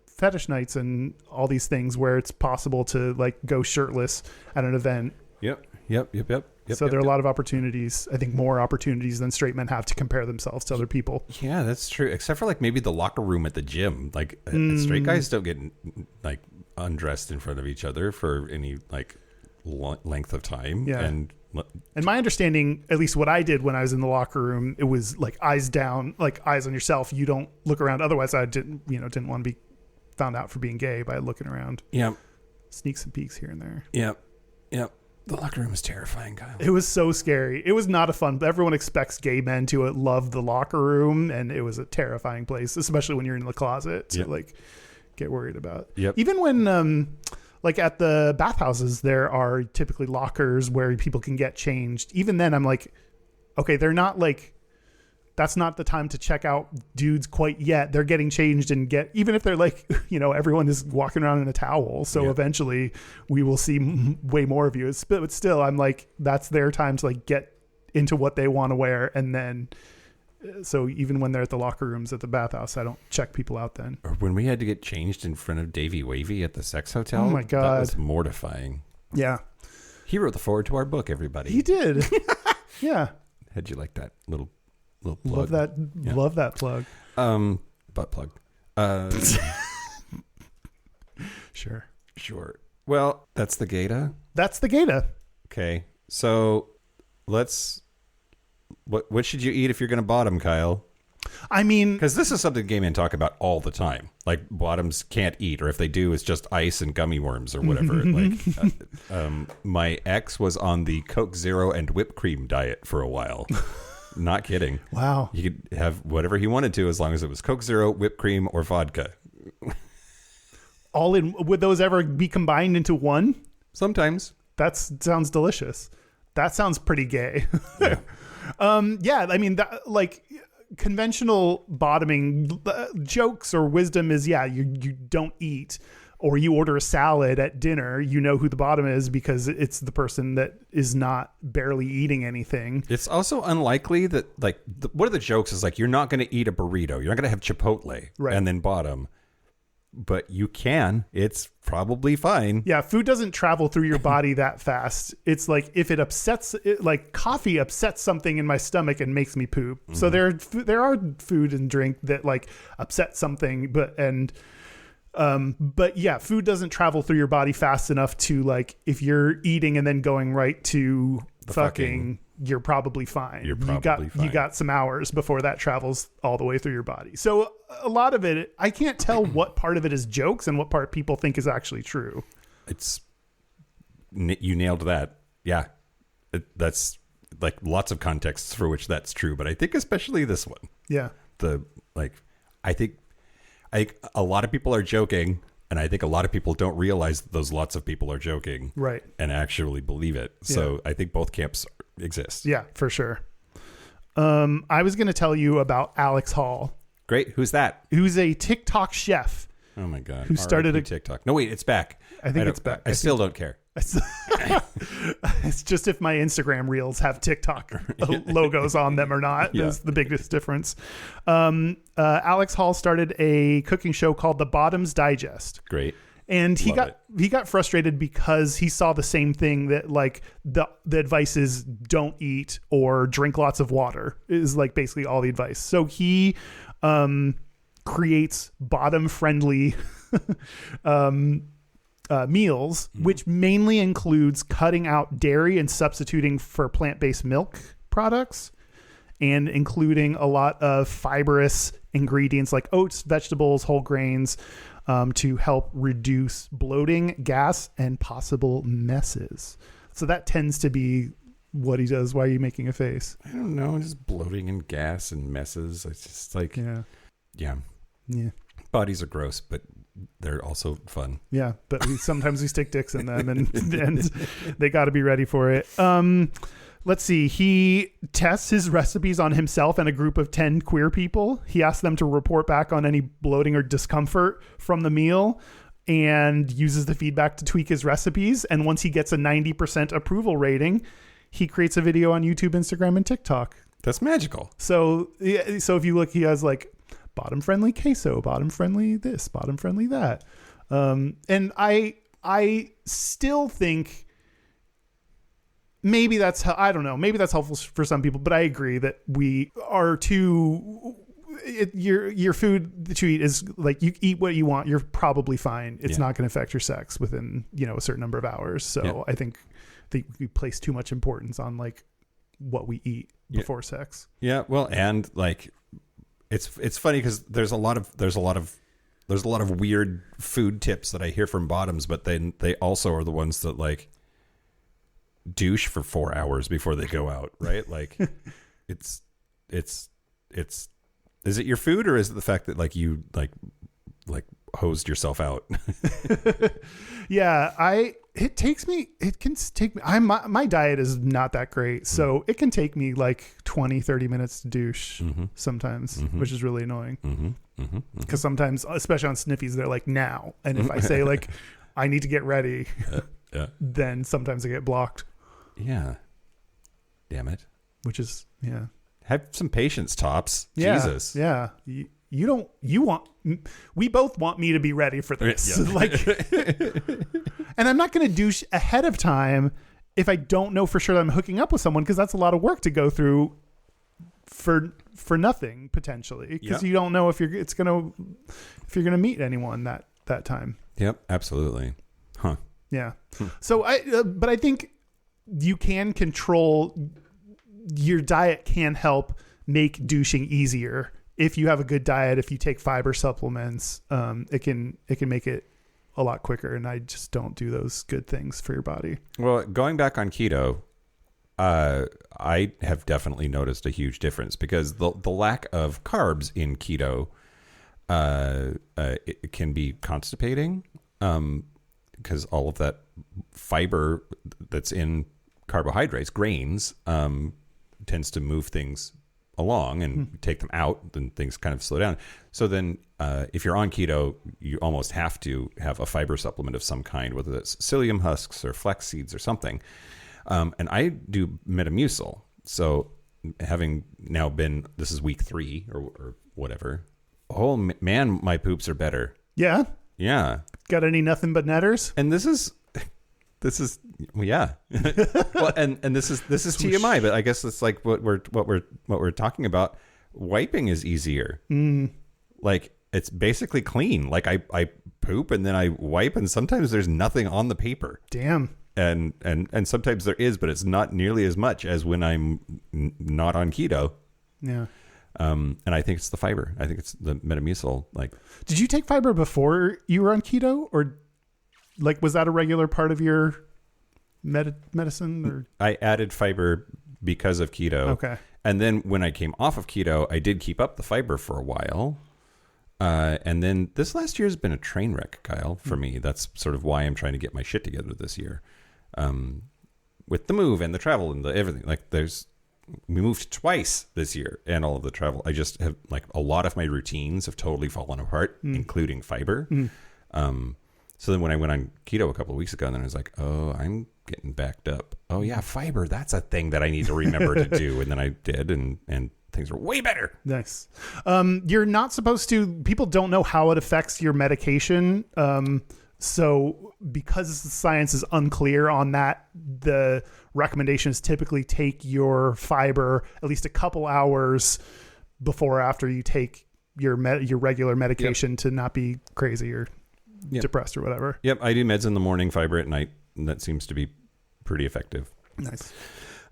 fetish nights and all these things where it's possible to like go shirtless at an event Yep. So there are a lot of opportunities, I think more opportunities than straight men have to compare themselves to other people. Yeah, that's true. Except for like maybe the locker room at the gym. Like straight guys don't get like undressed in front of each other for any like length of time. Yeah. And my understanding, at least what I did when I was in the locker room, it was like eyes down, like eyes on yourself. You don't look around. Otherwise I didn't want to be found out for being gay by looking around. Yeah. Sneaks and peeks here and there. Yep. The locker room is terrifying, Kyle. It was so scary. It was not a fun. Everyone expects gay men to love the locker room, and it was a terrifying place, especially when you're in the closet to like get worried about. Yep. Even when like at the bathhouses, there are typically lockers where people can get changed. Even then, I'm like, okay, they're not like. That's not the time to check out dudes quite yet. They're getting changed and even if they're like, everyone is walking around in a towel. So eventually we will see way more of you. But still, I'm like, that's their time to like get into what they want to wear. And then, so even when they're at the locker rooms at the bathhouse, I don't check people out then. Or when we had to get changed in front of Davy Wavy at the sex hotel. Oh my God. That was mortifying. Yeah. He wrote the forward to our book, everybody. He did. Yeah. How'd you like that little plug? Love that. Yeah. Love that plug. Butt plug. Sure. Well, that's the Gata. That's the Gata. Okay. So what should you eat if you're going to bottom, Kyle? I mean, because this is something gay men talk about all the time. Like bottoms can't eat, or if they do, it's just ice and gummy worms or whatever. My ex was on the Coke Zero and whipped cream diet for a while. Not kidding. Wow. He could have whatever he wanted to as long as it was Coke Zero, whipped cream, or vodka. All in. Would those ever be combined into one? Sometimes. That sounds delicious. That sounds pretty gay. Yeah. I mean, that, like conventional bottoming jokes or wisdom is, you don't eat. Or you order a salad at dinner, you know who the bottom is because it's the person that is not barely eating anything. It's also unlikely that, like, one of the jokes is like, you're not going to eat a burrito. You're not going to have Chipotle and then bottom. But you can. It's probably fine. Yeah, food doesn't travel through your body that fast. It's like if it upsets, like coffee upsets something in my stomach and makes me poop. Mm-hmm. So there are food and drink that like upset something, but yeah, food doesn't travel through your body fast enough to like, if you're eating and then going right to fucking, you're probably fine. You got some hours before that travels all the way through your body. So a lot of it, I can't tell what part of it is jokes and what part people think is actually true. You nailed that. Yeah. That's like lots of contexts for which that's true, but I think especially this one. Yeah. I think a lot of people are joking, and I think a lot of people don't realize that those lots of people are joking, right, and actually believe it. So I think both camps exist. Yeah, for sure. I was going to tell you about Alex Hall. Great. Who's that? Who's a TikTok chef. Oh my God. Who started a TikTok? No, wait, it's back. I think it's back. I still don't care. It's just if my Instagram reels have TikTok logos on them or not. That's the biggest difference. Alex Hall started a cooking show called The Bottoms Digest. Great. And he got frustrated because he saw the same thing that like the advice is don't eat or drink lots of water is like basically all the advice. So he creates bottom friendly meals, which mainly includes cutting out dairy and substituting for plant-based milk products, and including a lot of fibrous ingredients like oats, vegetables, whole grains, to help reduce bloating, gas, and possible messes. So that tends to be what he does. Why are you making a face? I don't know. Just bloating and gas and messes. It's just like, yeah. Bodies are gross, but they're also fun. Yeah, but sometimes we stick dicks in them, and they got to be ready for it. Let's see. He tests his recipes on himself and a group of 10 queer people. He asks them to report back on any bloating or discomfort from the meal and uses the feedback to tweak his recipes. And once he gets a 90% approval rating, he creates a video on YouTube, Instagram, and TikTok. That's magical. So if you look, he has like bottom friendly queso, bottom friendly this, bottom friendly that. And I still think maybe that's how, I don't know. Maybe that's helpful for some people, but I agree that we are too. Your food that you eat is like, you eat what you want, you're probably fine. It's not going to affect your sex within a certain number of hours. So I think we place too much importance on like what we eat before sex. Yeah, well, and like it's funny because there's a lot of weird food tips that I hear from bottoms, but then they also are the ones that like douche for 4 hours before they go out, right? Like it's is it your food, or is it the fact that like you like hosed yourself out? Yeah, it can take me, my diet is not that great, so it can take me like 20-30 minutes to douche sometimes, which is really annoying because sometimes, especially on Sniffies, they're like now, and if I say like I need to get ready, then sometimes I get blocked. Yeah, damn it. Which is have some patience, Tops. Yeah, Jesus. Yeah. We both want me to be ready for this. Yeah. Like, and I'm not going to douche ahead of time if I don't know for sure that I'm hooking up with someone, because that's a lot of work to go through for nothing potentially, because you don't know if you're going to meet anyone that time. Yep. Absolutely. Huh. Yeah. So but I think you can control. Your diet can help make douching easier. If you have a good diet, if you take fiber supplements, it can make it a lot quicker. And I just don't do those good things for your body. Well, going back on keto, I have definitely noticed a huge difference, because the lack of carbs in keto, it can be constipating, because all of that fiber that's in carbohydrates, grains, tends to move things along and take them out, then things kind of slow down. So then if you're on keto, you almost have to have a fiber supplement of some kind, whether that's psyllium husks or flax seeds or something. And I do Metamucil. So having now been, this is week 3 or whatever. Oh man, my poops are better. Yeah. Yeah. Got any nothing but netters? And this is yeah. Well, and this is TMI, but I guess it's like what we're talking about. Wiping is easier. Like, it's basically clean. Like I poop and then I wipe, and sometimes there's nothing on the paper. Damn. And sometimes there is, but it's not nearly as much as when I'm not on keto. Yeah. And I think it's the fiber. I think it's the Metamucil. Like, did you take fiber before you were on keto, or like was that a regular part of your medicine? Or I added fiber because of keto. Okay. And then when I came off of keto, I did keep up the fiber for a while. And then this last year has been a train wreck, Kyle, for me. That's sort of why I'm trying to get my shit together this year. With the move and the travel and the everything. Like, we moved twice this year, and all of the travel. I just have, like, a lot of my routines have totally fallen apart, including fiber. So then when I went on keto a couple of weeks ago, and then I was like, oh, I'm getting backed up. Oh yeah, fiber, that's a thing that I need to remember to do. And then I did, and things were way better. Nice. You're not supposed to, people don't know how it affects your medication. So because the science is unclear on that, the recommendation is typically take your fiber at least a couple hours before or after you take your regular medication to not be crazy or depressed or whatever. Yep. I do meds in the morning, fiber at night, and that seems to be pretty effective. Nice.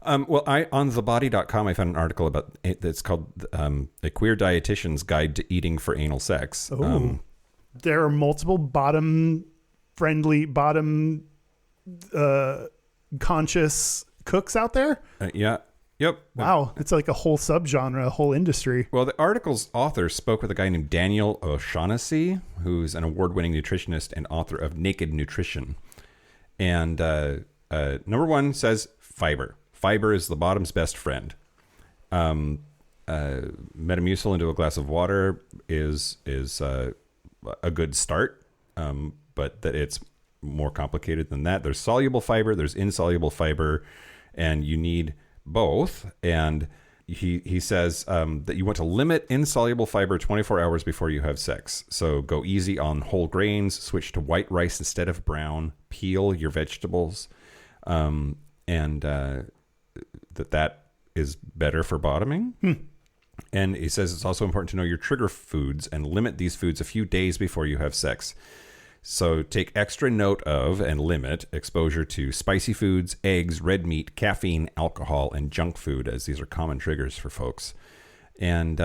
Well, on thebody.com, I found an article about it that's called A Queer Dietitian's Guide to Eating for Anal Sex. There are multiple bottom-friendly, conscious cooks out there? Yeah. Yep. Wow. It's like a whole subgenre, a whole industry. Well, the article's author spoke with a guy named Daniel O'Shaughnessy, who's an award-winning nutritionist and author of Naked Nutrition. And number 1 says fiber. Fiber is the bottom's best friend. Metamucil into a glass of water is a good start, but that it's more complicated than that. There's soluble fiber, there's insoluble fiber, and you need both. And he says that you want to limit insoluble fiber 24 hours before you have sex. So go easy on whole grains, switch to white rice instead of brown, peel your vegetables. and that is better for bottoming. And he says it's also important to know your trigger foods and limit these foods a few days before you have sex. So take extra note of and limit exposure to spicy foods, eggs, red meat, caffeine, alcohol, and junk food, as these are common triggers for folks. And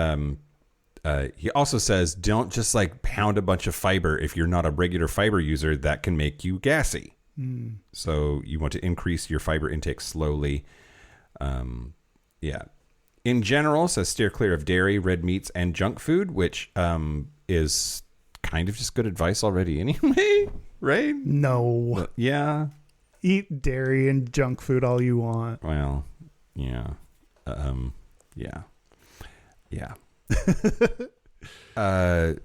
he also says don't just like pound a bunch of fiber. If you're not a regular fiber user, that can make you gassy. So you want to increase your fiber intake slowly. In general, says steer clear of dairy, red meats, and junk food, which is kind of just good advice already anyway, right? No. But, yeah. Eat dairy and junk food all you want. Well, yeah. Yeah.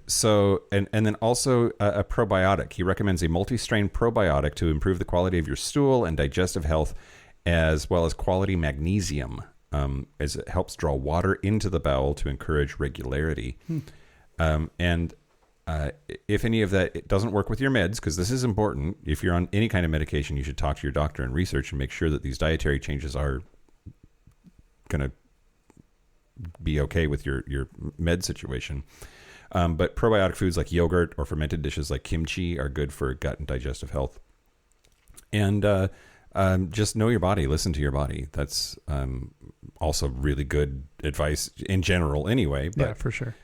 So, and then also a probiotic. He recommends a multi-strain probiotic to improve the quality of your stool and digestive health, as well as quality magnesium, as it helps draw water into the bowel to encourage regularity. If any of that it doesn't work with your meds, because this is important, if you're on any kind of medication, you should talk to your doctor and research and make sure that these dietary changes are going to be okay with your med situation. But probiotic foods like yogurt or fermented dishes like kimchi are good for gut and digestive health. And just know your body, listen to your body. That's also really good advice in general anyway. But, yeah, for sure.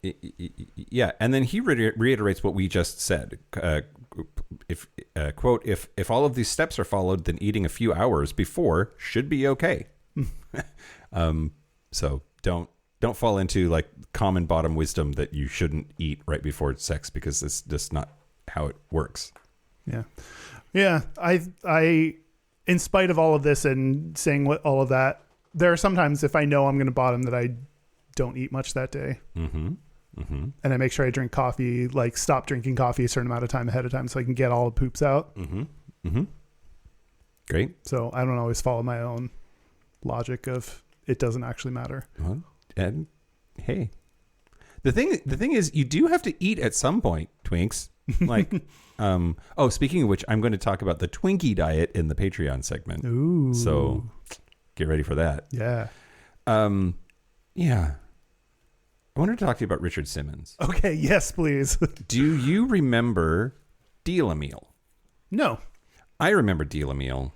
Yeah, and then he reiterates what we just said. Quote, if all of these steps are followed, then eating a few hours before should be okay. So don't fall into like common bottom wisdom that you shouldn't eat right before sex, because it's just not how it works. Yeah. I in spite of all of this and saying all of that, there are sometimes if I know I'm going to bottom that I don't eat much that day. And I make sure I drink coffee, like stop drinking coffee a certain amount of time ahead of time so I can get all the poops out. Great. So I don't always follow my own logic of it doesn't actually matter. And hey, the thing is, you do have to eat at some point, Twinks. Like, speaking of which, I'm going to talk about the Twinkie diet in the Patreon segment. Ooh. So get ready for that. Yeah. Yeah. I wanted to talk to you about Richard Simmons. Okay. Yes, please. Do you remember Deal-A-Meal? No. I remember Deal-A-Meal.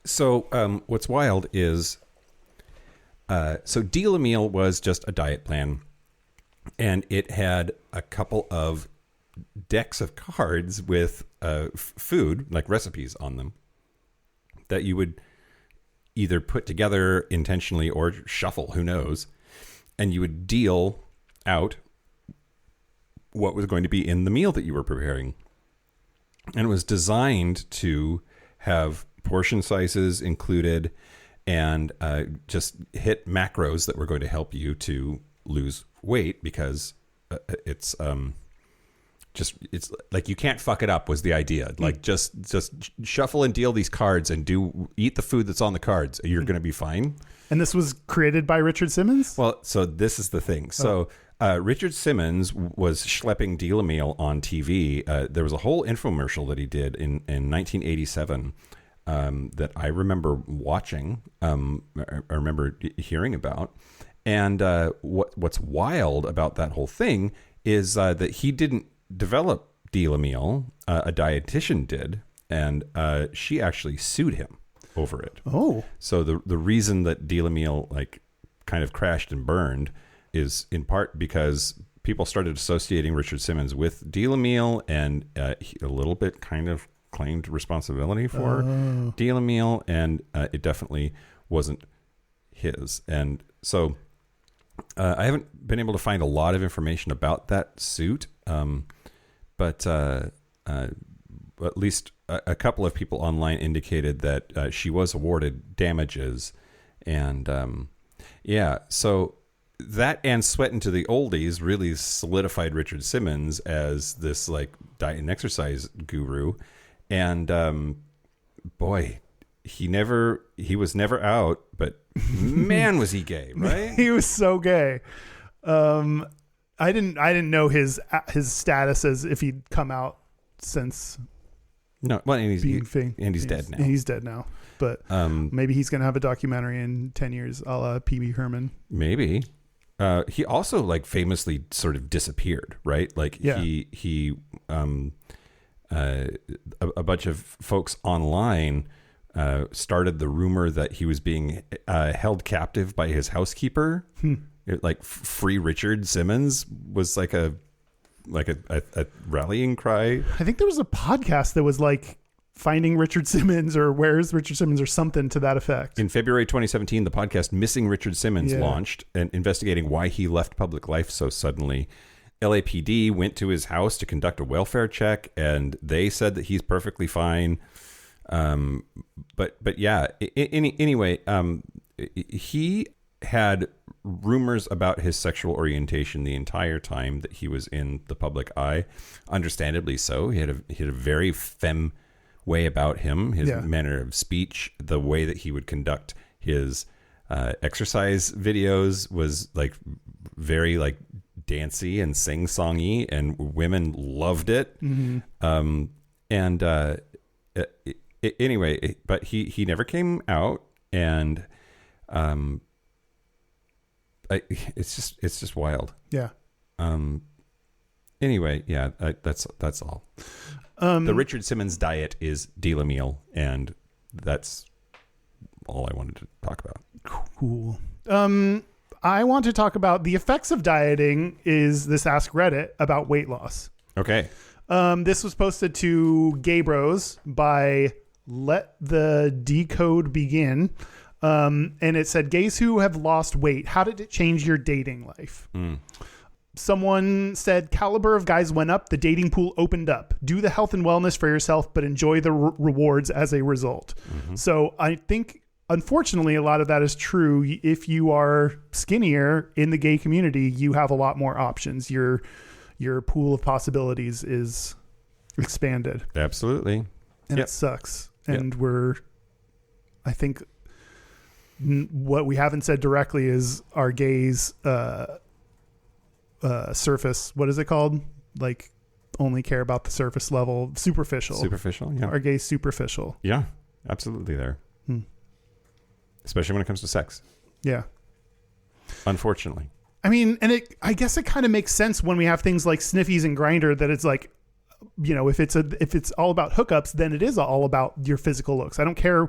So what's wild is, so Deal-A-Meal was just a diet plan, and it had a couple of decks of cards with food, like recipes on them, that you would either put together intentionally or shuffle, who knows, and you would deal out what was going to be in the meal that you were preparing. And it was designed to have portion sizes included and just hit macros that were going to help you to lose weight, because it's like you can't fuck it up was the idea. Like just shuffle and deal these cards and eat the food that's on the cards. You're going to be fine. And this was created by Richard Simmons? Well, so this is the thing. So Richard Simmons was schlepping Deal-A-Meal on TV. There was a whole infomercial that he did in 1987 that I remember watching. I remember hearing about. And what's wild about that whole thing is that he didn't develop Deal-A-Meal. A dietitian did, and she actually sued him over it. Oh. So the reason that Deal-A-Meal like kind of crashed and burned is in part because people started associating Richard Simmons with Deal-A-Meal, and he a little bit kind of claimed responsibility for Deal-A-Meal, and it definitely wasn't his. And so I haven't been able to find a lot of information about that suit, but at least a couple of people online indicated that she was awarded damages. And so that and Sweat into the Oldies really solidified Richard Simmons as this like diet and exercise guru. And boy, he was never out, but man, was he gay, right? He was so gay. I didn't know his status as if he'd come out since No, well, and being he's dead now. And he's dead now. But maybe he's going to have a documentary in 10 years, a la Pee-wee Herman. Maybe. He also like famously sort of disappeared, right? Like he a bunch of folks online started the rumor that he was being held captive by his housekeeper. Like Free Richard Simmons was like a rallying cry. I think there was a podcast that was like Finding Richard Simmons or Where's Richard Simmons or something to that effect. In February 2017, the podcast Missing Richard Simmons launched, and investigating why he left public life so suddenly. LAPD went to his house to conduct a welfare check, and they said that he's perfectly fine. But yeah, anyway, he had rumors about his sexual orientation the entire time that he was in the public eye. Understandably so. He had a very femme way about him, his manner of speech, the way that he would conduct his exercise videos was like very like dancey and sing-songy, and women loved it. Anyway, but he never came out, and it's just wild. Yeah. Anyway, yeah, that's all. The Richard Simmons diet is Delamil, and that's all I wanted to talk about. Cool. I want to talk about the effects of dieting. Is this Ask Reddit about weight loss? Okay. This was posted to Gay Bros by Let the Decode Begin. And it said, gays who have lost weight, how did it change your dating life? Someone said, caliber of guys went up, the dating pool opened up. Do the health and wellness for yourself, but enjoy the rewards as a result. So I think, unfortunately, a lot of that is true. If you are skinnier in the gay community, you have a lot more options. Your pool of possibilities is expanded. Absolutely. And it sucks. And I think what we haven't said directly is our gays surface, what is it called? Like only care about the surface level, superficial. Yeah. Our gays superficial. Yeah, absolutely there. Especially when it comes to sex. Yeah. Unfortunately. I mean, and I guess it kind of makes sense when we have things like Sniffies and Grindr, that it's like, you know, if it's all about hookups, then it is all about your physical looks. I don't care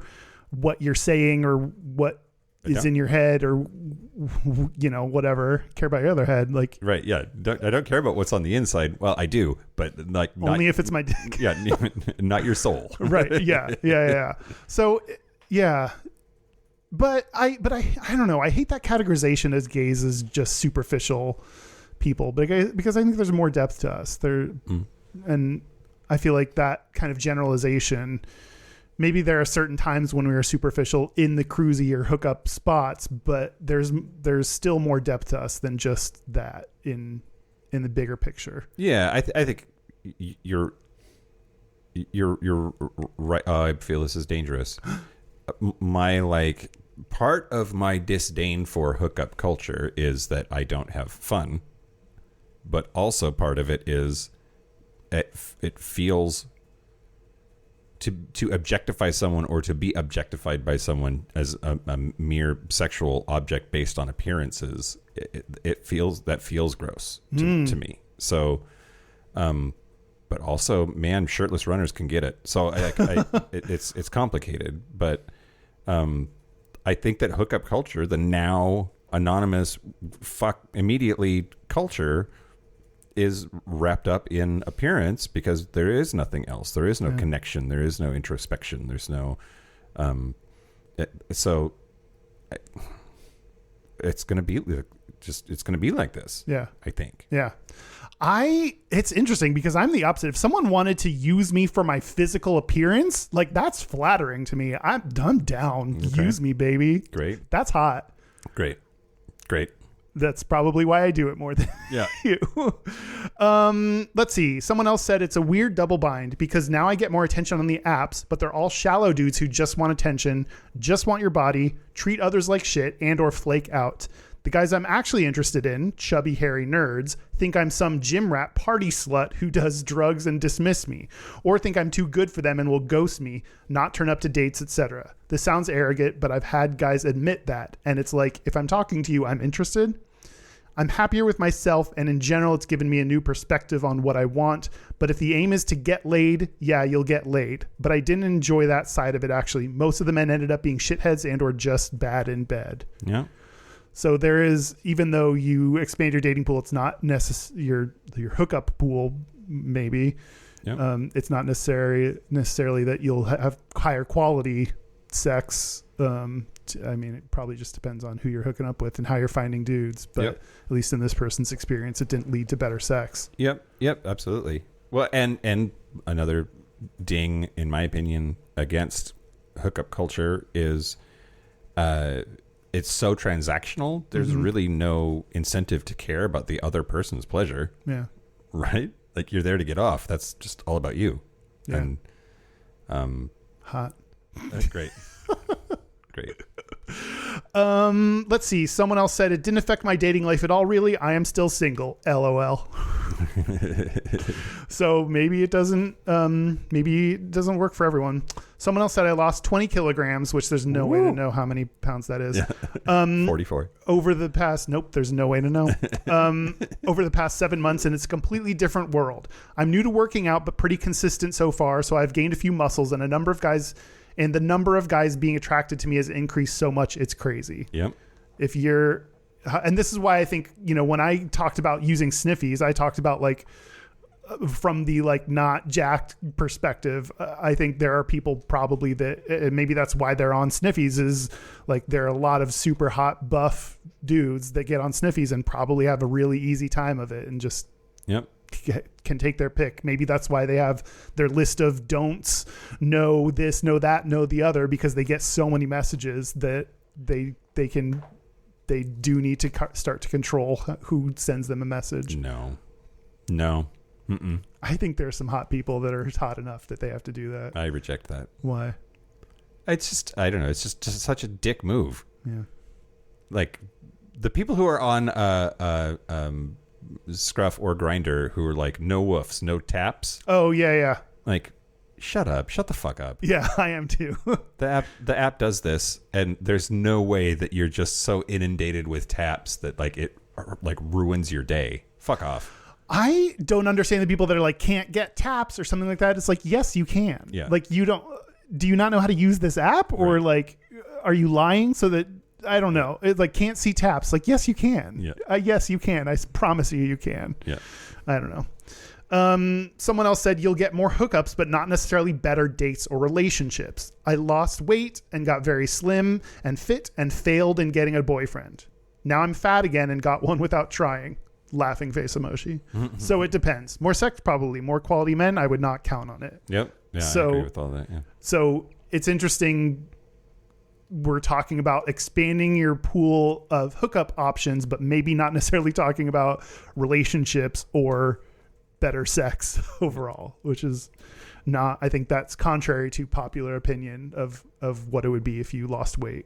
what you're saying or what is in your head or, you know, whatever. I care about your other head. Like, right. Yeah. I don't care about what's on the inside. Well, I do, but like only if it's my dick. Yeah. Not your soul. Right. Yeah. So yeah. But I don't know. I hate that categorization as gays as just superficial people, because I think there's more depth to us there. And I feel like that kind of generalization, maybe there are certain times when we are superficial in the cruisy or hookup spots, but there's still more depth to us than just that in the bigger picture. Yeah. I think you're right. I feel this is dangerous. Part of my disdain for hookup culture is that I don't have fun, but also part of it is it feels to objectify someone or to be objectified by someone as a mere sexual object based on appearances. It feels gross to me. So, but also, man, shirtless runners can get it. So it's complicated, but I think that hookup culture, the now anonymous fuck immediately culture, is wrapped up in appearance because there is nothing else. There is no connection. There is no introspection. There's no, so it's going to be it's going to be like this. Yeah. I think. Yeah. It's interesting because I'm the opposite. If someone wanted to use me for my physical appearance, like that's flattering to me. I'm down. Okay. Use me, baby. Great. That's hot. Great. That's probably why I do it more than you. Let's see. Someone else said it's a weird double bind because now I get more attention on the apps, but they're all shallow dudes who just want attention, just want your body, treat others like shit, and or flake out. The guys I'm actually interested in, chubby, hairy nerds, think I'm some gym rat party slut who does drugs and dismiss me, or think I'm too good for them and will ghost me, not turn up to dates, etc. This sounds arrogant, but I've had guys admit that, and it's like, if I'm talking to you, I'm interested. I'm happier with myself, and in general, it's given me a new perspective on what I want. But if the aim is to get laid, yeah, you'll get laid. But I didn't enjoy that side of it, actually. Most of the men ended up being shitheads and or just bad in bed. Yeah. So there is, even though you expand your dating pool, it's not your hookup pool, maybe. Yep. It's not necessarily that you'll have higher quality sex. I mean, it probably just depends on who you're hooking up with and how you're finding dudes. But Yep. at least in this person's experience, it didn't lead to better sex. Yep, absolutely. Well, and another ding, in my opinion, against hookup culture is it's so transactional. There's really no incentive to care about the other person's pleasure. Yeah. Right? Like, you're there to get off. That's just all about you. Yeah. And Hot. that's great. Great. Let's see. Someone else said it didn't affect my dating life at all. Really, I am still single. LOL. So maybe it doesn't. Maybe it doesn't work for everyone. Someone else said I lost 20 kilograms, which there's no way to know how many pounds that is. Yeah. 44. Over the past, nope, there's no way to know. Over the past 7 months, and it's a completely different world. I'm new to working out, but pretty consistent so far. So I've gained a few muscles, and the number of guys being attracted to me has increased so much, it's crazy. Yep. If you're, and this is why I think, when I talked about using sniffies, I talked about like from the like not jacked perspective. I think there are people probably that maybe that's why they're on sniffies, is like there are a lot of super hot buff dudes that get on sniffies and probably have a really easy time of it and just Yep. can take their pick. Maybe that's why they have their list of don'ts, no this, no that, no the other, because they get so many messages that they do need to start to control who sends them a message. No. Mm-mm. I think there's some hot people that are hot enough that they have to do that. I reject that. Why? It's just, I don't know. It's just such a dick move. Yeah. Like the people who are on Scruff or Grinder who are like no woofs, no taps. Oh yeah. Like, shut the fuck up. Yeah, I am too. The app does this, and there's no way that you're just so inundated with taps that like it like ruins your day. Fuck off. I don't understand the people that are like can't get taps or something like that. It's like, yes, you can. Yeah. Like do you not know how to use this app, or like are you lying so that I don't know. It like can't see taps. Like, yes, you can. Yeah. Yes, you can. I promise you can. Yeah. I don't know. Someone else said you'll get more hookups, but not necessarily better dates or relationships. I lost weight and got very slim and fit and failed in getting a boyfriend. Now I'm fat again and got one without trying. Laughing face emoji. So it depends. More sex, probably. More quality men, I would not count on it. Yep. Yeah, So- I agree with all that. Yeah. So it's interesting. We're talking about expanding your pool of hookup options, but maybe not necessarily talking about relationships or better sex overall, which is not, I think that's contrary to popular opinion of what it would be if you lost weight.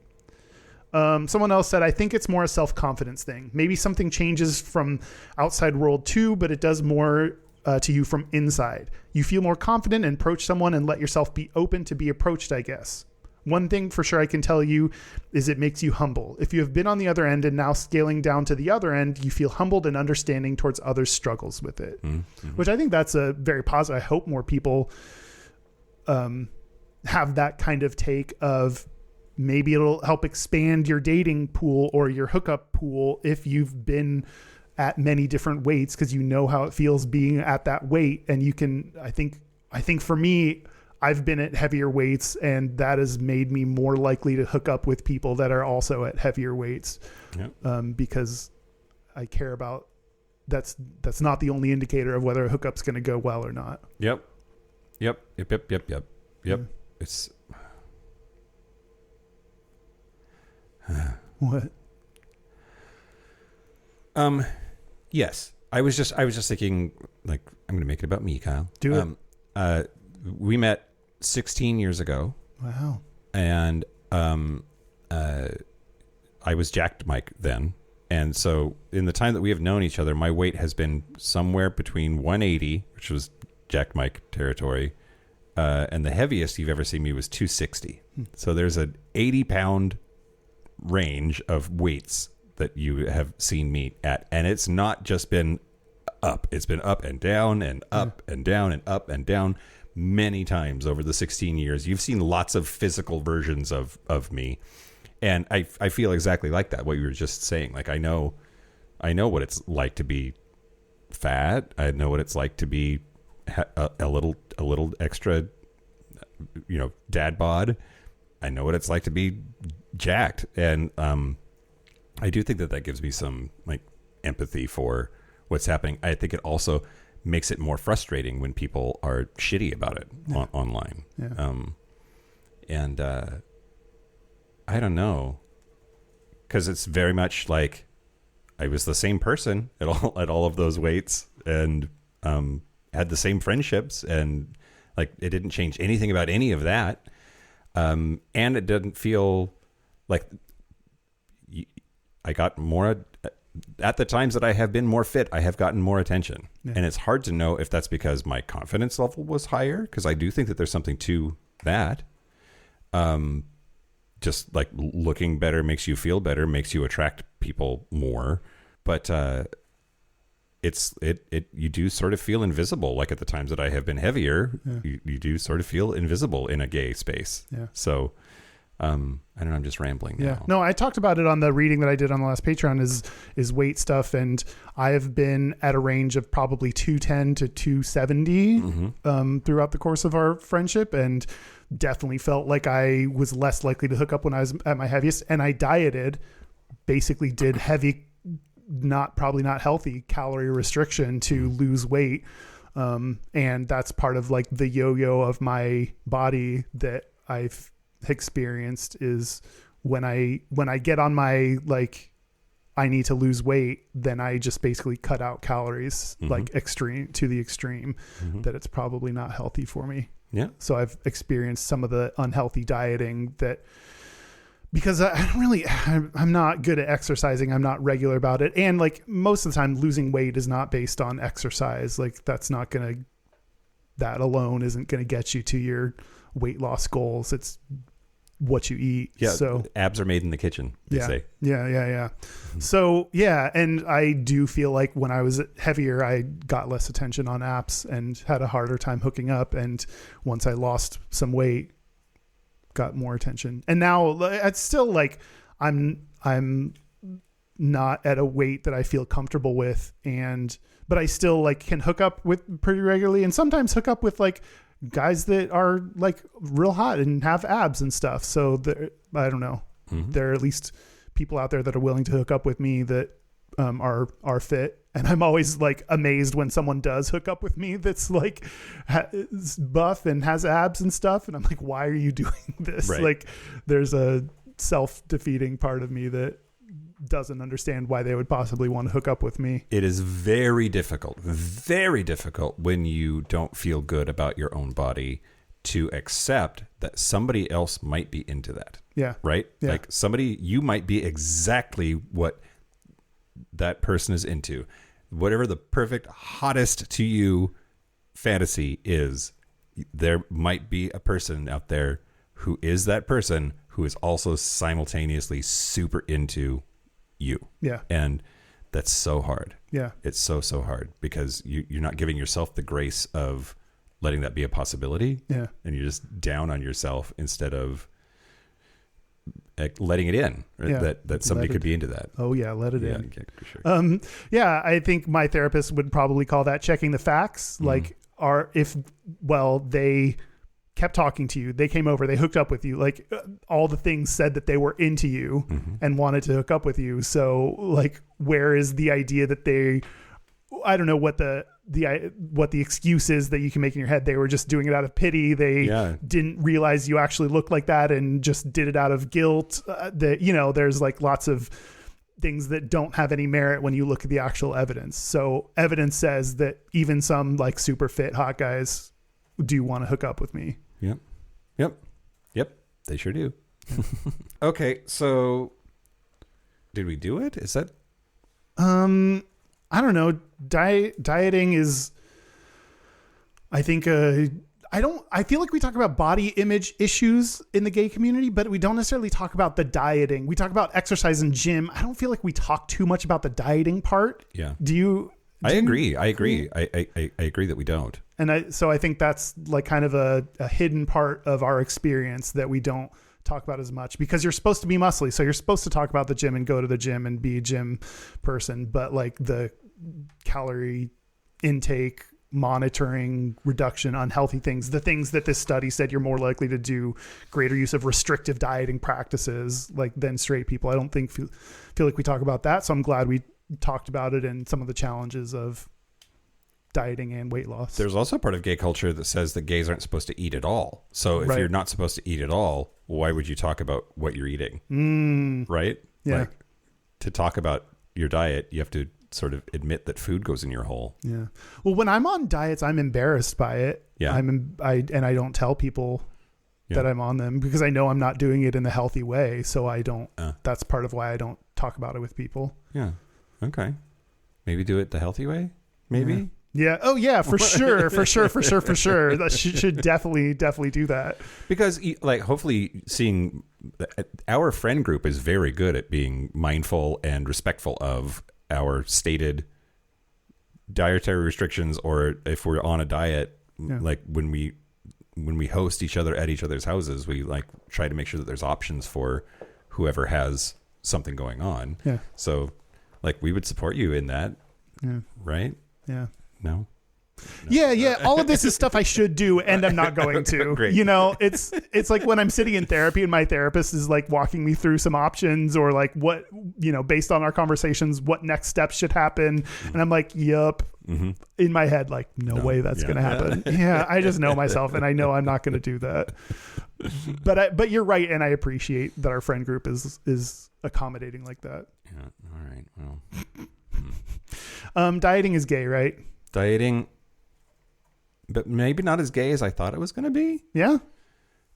Someone else said, I think it's more a self-confidence thing. Maybe something changes from outside world too, but it does more to you from inside. You feel more confident and approach someone and let yourself be open to be approached, I guess. One thing for sure I can tell you is it makes you humble. If you have been on the other end and now scaling down to the other end, you feel humbled and understanding towards others' struggles with it, which I think that's a very positive. I hope more people have that kind of take of maybe it'll help expand your dating pool or your hookup pool if you've been at many different weights, because you know how it feels being at that weight. And you can, I think for me, I've been at heavier weights, and that has made me more likely to hook up with people that are also at heavier weights. Yep. Because I care about that's not the only indicator of whether a hookup's going to go well or not. Yep. It's What? Yes. I was just thinking, like, I'm going to make it about me, Kyle. Do it. We met 16 years ago. Wow. And I was jacked Mike then. And so in the time that we have known each other, my weight has been somewhere between 180, which was Jack Mike territory, and the heaviest you've ever seen me was 260. So there's an 80-pound range of weights that you have seen me at. And it's not just been up. It's been up and down and up and down and up and down many times over the 16 years. You've seen lots of physical versions of me. And I feel exactly like that, what you were just saying. Like, I know what it's like to be fat. I know what it's like to be a little extra, dad bod. I know what it's like to be jacked. And I do think that gives me some like empathy for what's happening. I think it also makes it more frustrating when people are shitty about it online. Yeah. I don't know, because it's very much like I was the same person at all of those weights, and had the same friendships, and like it didn't change anything about any of that. And it didn't feel like I got more at the times that I have been more fit. I have gotten more attention, and it's hard to know if that's because my confidence level was higher, because I do think that there's something to that. Just like looking better makes you feel better, makes you attract people more. But you do sort of feel invisible. Like at the times that I have been heavier, you do sort of feel invisible in a gay space. Yeah. So I don't know, I'm just rambling now. Yeah. No, I talked about it on the reading that I did on the last Patreon is weight stuff. And I have been at a range of probably 210 to 270 throughout the course of our friendship, and definitely felt like I was less likely to hook up when I was at my heaviest. And I dieted, basically did heavy, probably not healthy calorie restriction to lose weight. And that's part of like the yo-yo of my body that I've experienced, is when I get on my like I need to lose weight, then I just basically cut out calories like to the extreme that it's probably not healthy for me. Yeah. So I've experienced some of the unhealthy dieting that, because I'm not good at exercising. I'm not regular about it. And like most of the time losing weight is not based on exercise. Like that alone isn't going to get you to your weight loss goals. It's what you eat. Yeah. So abs are made in the kitchen, they say. Yeah. So yeah. And I do feel like when I was heavier, I got less attention on apps and had a harder time hooking up. And once I lost some weight, got more attention. And now it's still like, I'm not at a weight that I feel comfortable with. But I still like can hook up with pretty regularly, and sometimes hook up with like guys that are like real hot and have abs and stuff. So I don't know. There are at least people out there that are willing to hook up with me that are fit. And I'm always like amazed when someone does hook up with me that's like buff and has abs and stuff. And I'm like, why are you doing this? Right. Like there's a self-defeating part of me that doesn't understand why they would possibly want to hook up with me. It is very difficult when you don't feel good about your own body to accept that somebody else might be into that. Yeah. Right? Yeah. Like you might be exactly what that person is into. Whatever the perfect, hottest to you fantasy is, there might be a person out there who is that person who is also simultaneously super into you. Yeah. And that's so hard. Yeah. It's so hard, because you're not giving yourself the grace of letting that be a possibility. Yeah. And you're just down on yourself instead of letting it in, right? Yeah. that somebody could be into that. Oh yeah. Let it in. Okay, for sure. Yeah. I think my therapist would probably call that checking the facts. Like they kept talking to you, they came over, they hooked up with you, like all the things said that they were into you and wanted to hook up with you. So like, where is the idea that I don't know what the excuse is that you can make in your head. They were just doing it out of pity. They didn't realize you actually looked like that and just did it out of guilt. There's like lots of things that don't have any merit when you look at the actual evidence. So evidence says that even some like super fit hot guys do want to hook up with me. Yep. They sure do. Okay, so did we do it? Is that I don't know. Dieting is, I think, I feel like we talk about body image issues in the gay community, but we don't necessarily talk about the dieting. We talk about exercise and gym. I don't feel like we talk too much about the dieting part. Yeah. I agree. I agree that we don't. And so I think that's like kind of a hidden part of our experience that we don't talk about as much, because you're supposed to be muscly. So you're supposed to talk about the gym and go to the gym and be a gym person. But like the calorie intake, monitoring, reduction, unhealthy things, the things that this study said you're more likely to do greater use of restrictive dieting practices like than straight people. I don't think feel like we talk about that. So I'm glad we talked about it and some of the challenges of dieting and weight loss. There's also part of gay culture that says that gays aren't supposed to eat at all. So if you're not supposed to eat at all, why would you talk about what you're eating? Right? Yeah. Like, to talk about your diet, you have to sort of admit that food goes in your hole. Yeah. Well, when I'm on diets, I'm embarrassed by it. Yeah. I don't tell people that I'm on them because I know I'm not doing it in a healthy way. So I don't, that's part of why I don't talk about it with people. Yeah. Okay. Maybe do it the healthy way. Maybe. Yeah. Oh yeah, for sure. That should definitely do that. Because like, hopefully seeing our friend group is very good at being mindful and respectful of our stated dietary restrictions, or if we're on a diet, like when we host each other at each other's houses, we like try to make sure that there's options for whoever has something going on. Yeah. So like we would support you in that. Yeah. Right? Yeah. No. Yeah. All of this is stuff I should do, and I'm not going to. Great. You know, it's like when I'm sitting in therapy and my therapist is like walking me through some options, or like what, you know, based on our conversations, what next steps should happen. And I'm like, yup. Mm-hmm. In my head, like, no way that's going to happen. Yeah, I just know myself, and I know I'm not going to do that. But you're right, and I appreciate that our friend group is accommodating like that. Yeah. All right. Well. Dieting is gay, right? Dieting, but maybe not as gay as I thought it was going to be. Yeah.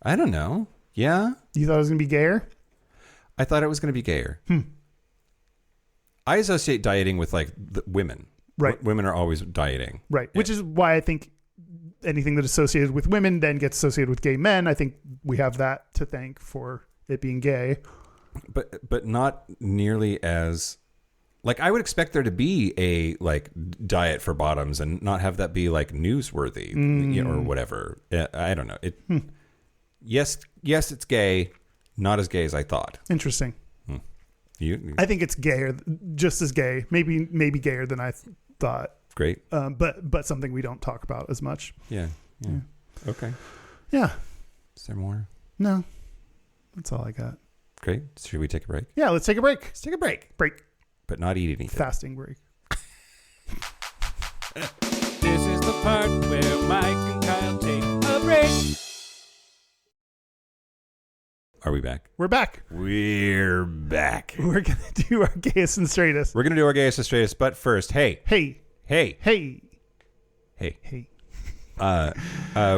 I don't know. Yeah. You thought it was going to be gayer? I thought it was going to be gayer. I associate dieting with like women. Right. Women are always dieting. Right. Which is why I think anything that's associated with women then gets associated with gay men. I think we have that to thank for it being gay. But not nearly as... Like, I would expect there to be a, like, diet for bottoms and not have that be, like, newsworthy, you know, or whatever. I don't know. Yes, it's gay. Not as gay as I thought. Interesting. You? I think it's gayer, just as gay. Maybe gayer than I thought. Great. But something we don't talk about as much. Yeah. Okay. Yeah. Is there more? No. That's all I got. Great. Should we take a break? Yeah, let's take a break. Let's take a break. Break. But not eat anything. Fasting break. This is the part where Mike and Kyle take a break. Are we back? We're back. We're back. We're going to do our gayest and straightest. We're going to do our gayest and straightest, but first, hey.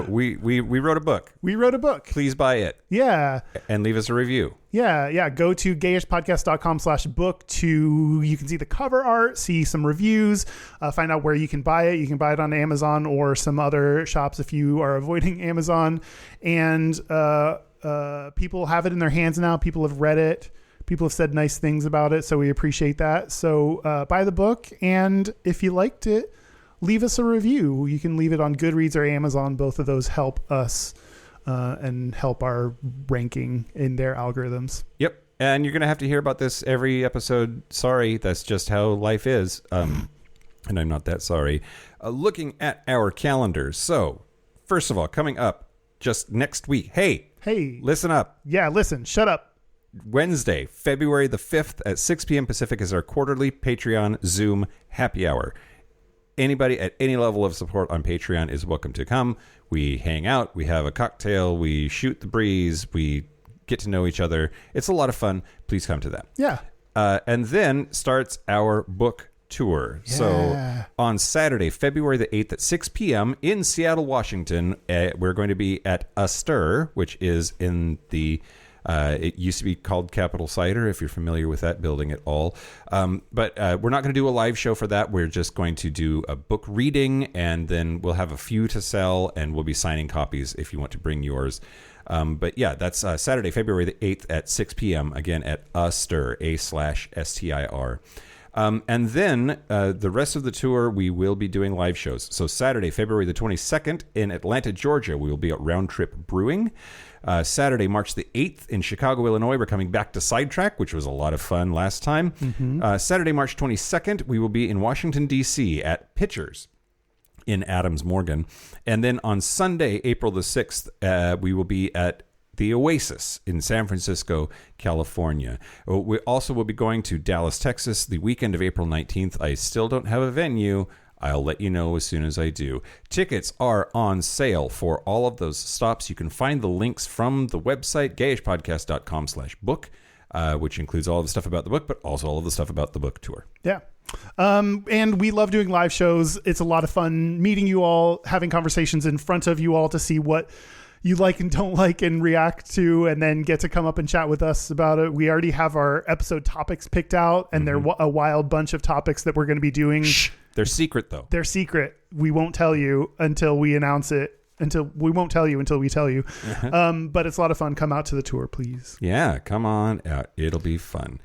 We wrote a book. We wrote a book. Please buy it. Yeah. And leave us a review. Yeah. Go to gayishpodcast.com/book you can see the cover art, see some reviews, find out where you can buy it. You can buy it on Amazon or some other shops if you are avoiding Amazon. And people have it in their hands now. People have read it. People have said nice things about it. So we appreciate that. So buy the book. And if you liked it, leave us a review. You can leave it on Goodreads or Amazon. Both of those help us and help our ranking in their algorithms. Yep. And you're going to have to hear about this every episode. Sorry, that's just how life is. And I'm not that sorry. Looking at our calendars. So, first of all, coming up just next week. Hey, listen up. Yeah, listen. Shut up. Wednesday, February the 5th at 6 p.m. Pacific is our quarterly Patreon Zoom happy hour. Anybody at any level of support on Patreon is welcome to come. We hang out. We have a cocktail. We shoot the breeze. We get to know each other. It's a lot of fun. Please come to that. Yeah. And then starts our book tour. Yeah. So on Saturday, February the 8th at 6 p.m. in Seattle, Washington, we're going to be at Astor, which is in the It used to be called Capital Cider, if you're familiar with that building at all. But we're not going to do a live show for that. We're just going to do a book reading, and then we'll have a few to sell, and we'll be signing copies if you want to bring yours. But yeah, that's Saturday, February the 8th at 6 p.m. Again at Astir, A/STIR. And then the rest of the tour, we will be doing live shows. So Saturday, February the 22nd in Atlanta, Georgia, we will be at Round Trip Brewing. Saturday, March the 8th in Chicago, Illinois, we're coming back to Sidetrack, which was a lot of fun last time. Saturday, March 22nd, we will be in Washington, D.C. at Pitchers in Adams Morgan. And then on Sunday, April the 6th, we will be at the Oasis in San Francisco, California. We also will be going to Dallas, Texas, the weekend of April 19th. I still don't have a venue. I'll let you know as soon as I do. Tickets are on sale for all of those stops. You can find the links from the website, gayishpodcast.com/book, which includes all of the stuff about the book, but also all of the stuff about the book tour. Yeah. And we love doing live shows. It's a lot of fun meeting you all, having conversations in front of you all to see what you like and don't like and react to, and then get to come up and chat with us about it. We already have our episode topics picked out, and they're a wild bunch of topics that we're going to be doing. Shh. They're secret, though. They're secret. We won't tell you until we announce it. We won't tell you until we tell you. But it's a lot of fun. Come out to the tour, please. Yeah, come on out. It'll be fun.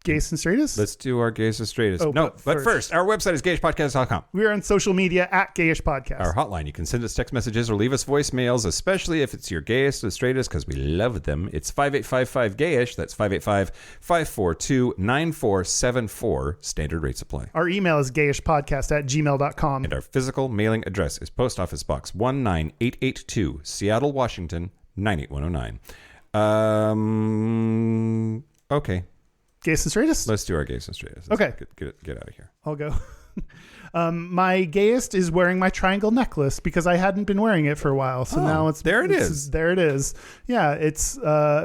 Gayest and Straightest? Let's do our Gayest and Straightest. Oh, no, but first, our website is gayishpodcast.com. We're on social media at Gayish Podcast. Our hotline, you can send us text messages or leave us voicemails, especially if it's your Gayest and Straightest, because we love them. It's 5855-GAYISH. That's 585-542-9474. Standard rate supply. Our email is gayishpodcast@gmail.com. And our physical mailing address is Post Office Box 19882, Seattle, Washington, 98109. Okay. Gayest and Straightest? Let's do our Gayest and Straightest. Okay. Get out of here. I'll go. My gayest is wearing my triangle necklace because I hadn't been wearing it for a while. So now it's there. It is. There it is. Yeah, it's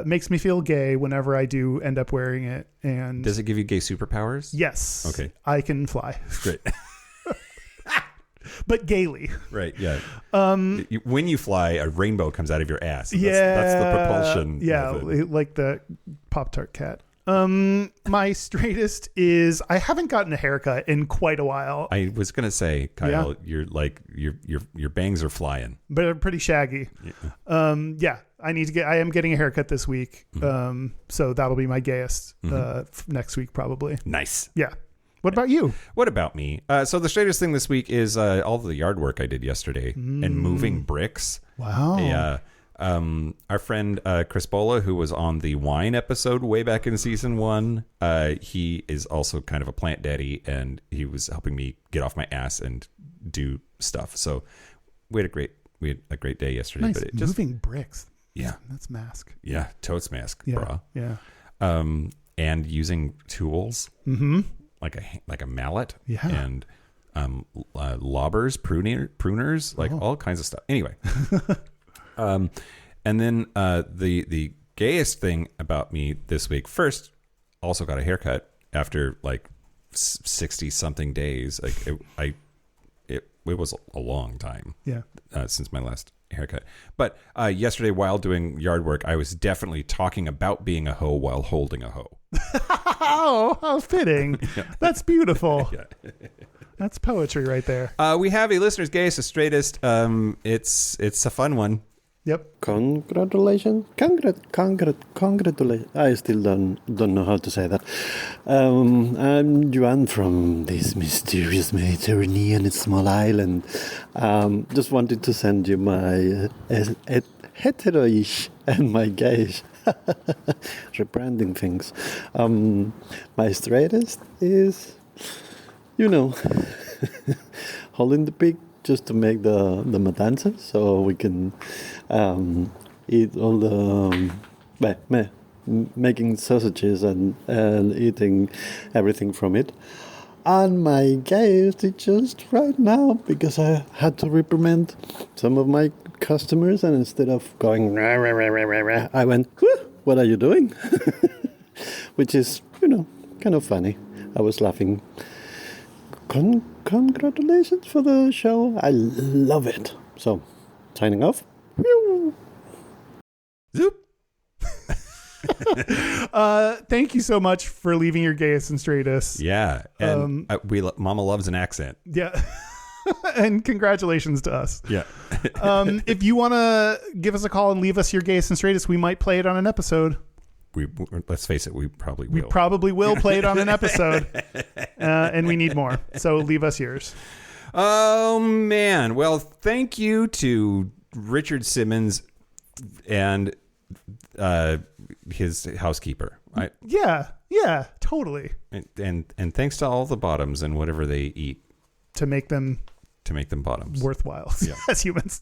makes me feel gay whenever I do end up wearing it. And does it give you gay superpowers? Yes. Okay. I can fly. Great. But gaily. Right, yeah. When you fly, a rainbow comes out of your ass. That's the propulsion. Yeah, like the Pop-Tart cat. My straightest is I haven't gotten a haircut in quite a while. I was gonna say, Kyle, you're like your bangs are flying, but they're pretty shaggy. Yeah. I am getting a haircut this week. So that'll be my gayest next week probably. Nice. Yeah. What about you? What about me? So the straightest thing this week is all the yard work I did yesterday and moving bricks. Wow. Yeah. Our friend Chris Bola, who was on the wine episode way back in season 1, he is also kind of a plant daddy, and he was helping me get off my ass and do stuff. So we had a great day yesterday. Nice. But it moving bricks. Yeah, that's mask. Yeah, totes mask, yeah, brah. Yeah. And using tools, like a mallet, and lobbers, pruners, like all kinds of stuff. Anyway. And then the gayest thing about me this week, first, also got a haircut after like 60 something days. Like it was a long time. Yeah. Since my last haircut. But yesterday, while doing yard work, I was definitely talking about being a hoe while holding a hoe. Oh, how fitting. Yeah. That's beautiful. Yeah. That's poetry right there. We have a listener's Gayest and Straightest. It's a fun one. Yep. Congratulations. Congratulations. I still don't know how to say that. I'm Johan from this mysterious Mediterranean small island. Just wanted to send you my heteroish and my gayish. Rebranding things. My straightest is, holding the pig just to make the matanza, so we can eat all the making sausages and eating everything from it. And my gayest is just right now, because I had to reprimand some of my customers, and instead of going rah, rah, rah, rah, rah, I went, what are you doing? Which is, kind of funny. I was laughing. Congratulations for the show. I love it. So, signing off. Zoop. Thank you so much for leaving your gayest and straightest. Yeah. And Mama loves an accent. Yeah. And congratulations to us. Yeah. If you want to give us a call and leave us your gayest and straightest, we might play it on an episode. Let's face it, we probably will. We probably will play it on an episode. And we need more. So leave us yours. Oh, man. Well, thank you to Richard Simmons and his housekeeper. Yeah, totally. And thanks to all the bottoms and whatever they eat to make them bottoms worthwhile as humans.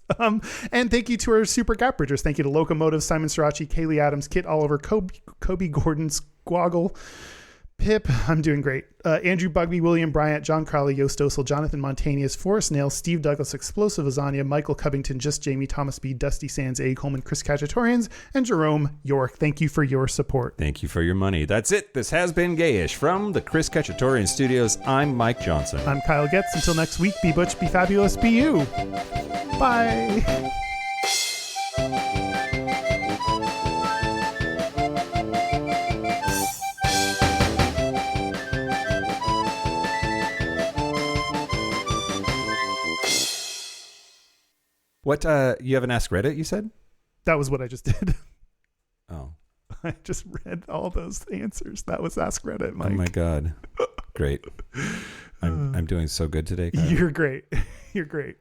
And thank you to our super gap bridgers. Thank you to Locomotive, Simon Srirachi, Kaylee Adams, Kit Oliver, Kobe Gordon, Squoggle, Pip, I'm doing great. Andrew Bugby, William Bryant, John Crowley, Yost Osel, Jonathan Montanius, Forrest Nail, Steve Douglas, Explosive Azania, Michael Covington, Just Jamie, Thomas B, Dusty Sands, A. Coleman, Chris Cacciatorians, and Jerome York. Thank you for your support. Thank you for your money. That's it. This has been Gayish from the Chris Cacciatorian Studios. I'm Mike Johnson. I'm Kyle Getz. Until next week, be butch, be fabulous, be you. Bye. What, you haven't asked Reddit, you said? That was what I just did. Oh. I just read all those answers. That was Ask Reddit, Mike. Oh my God. Great. I'm doing so good today, Kyle. You're great. You're great.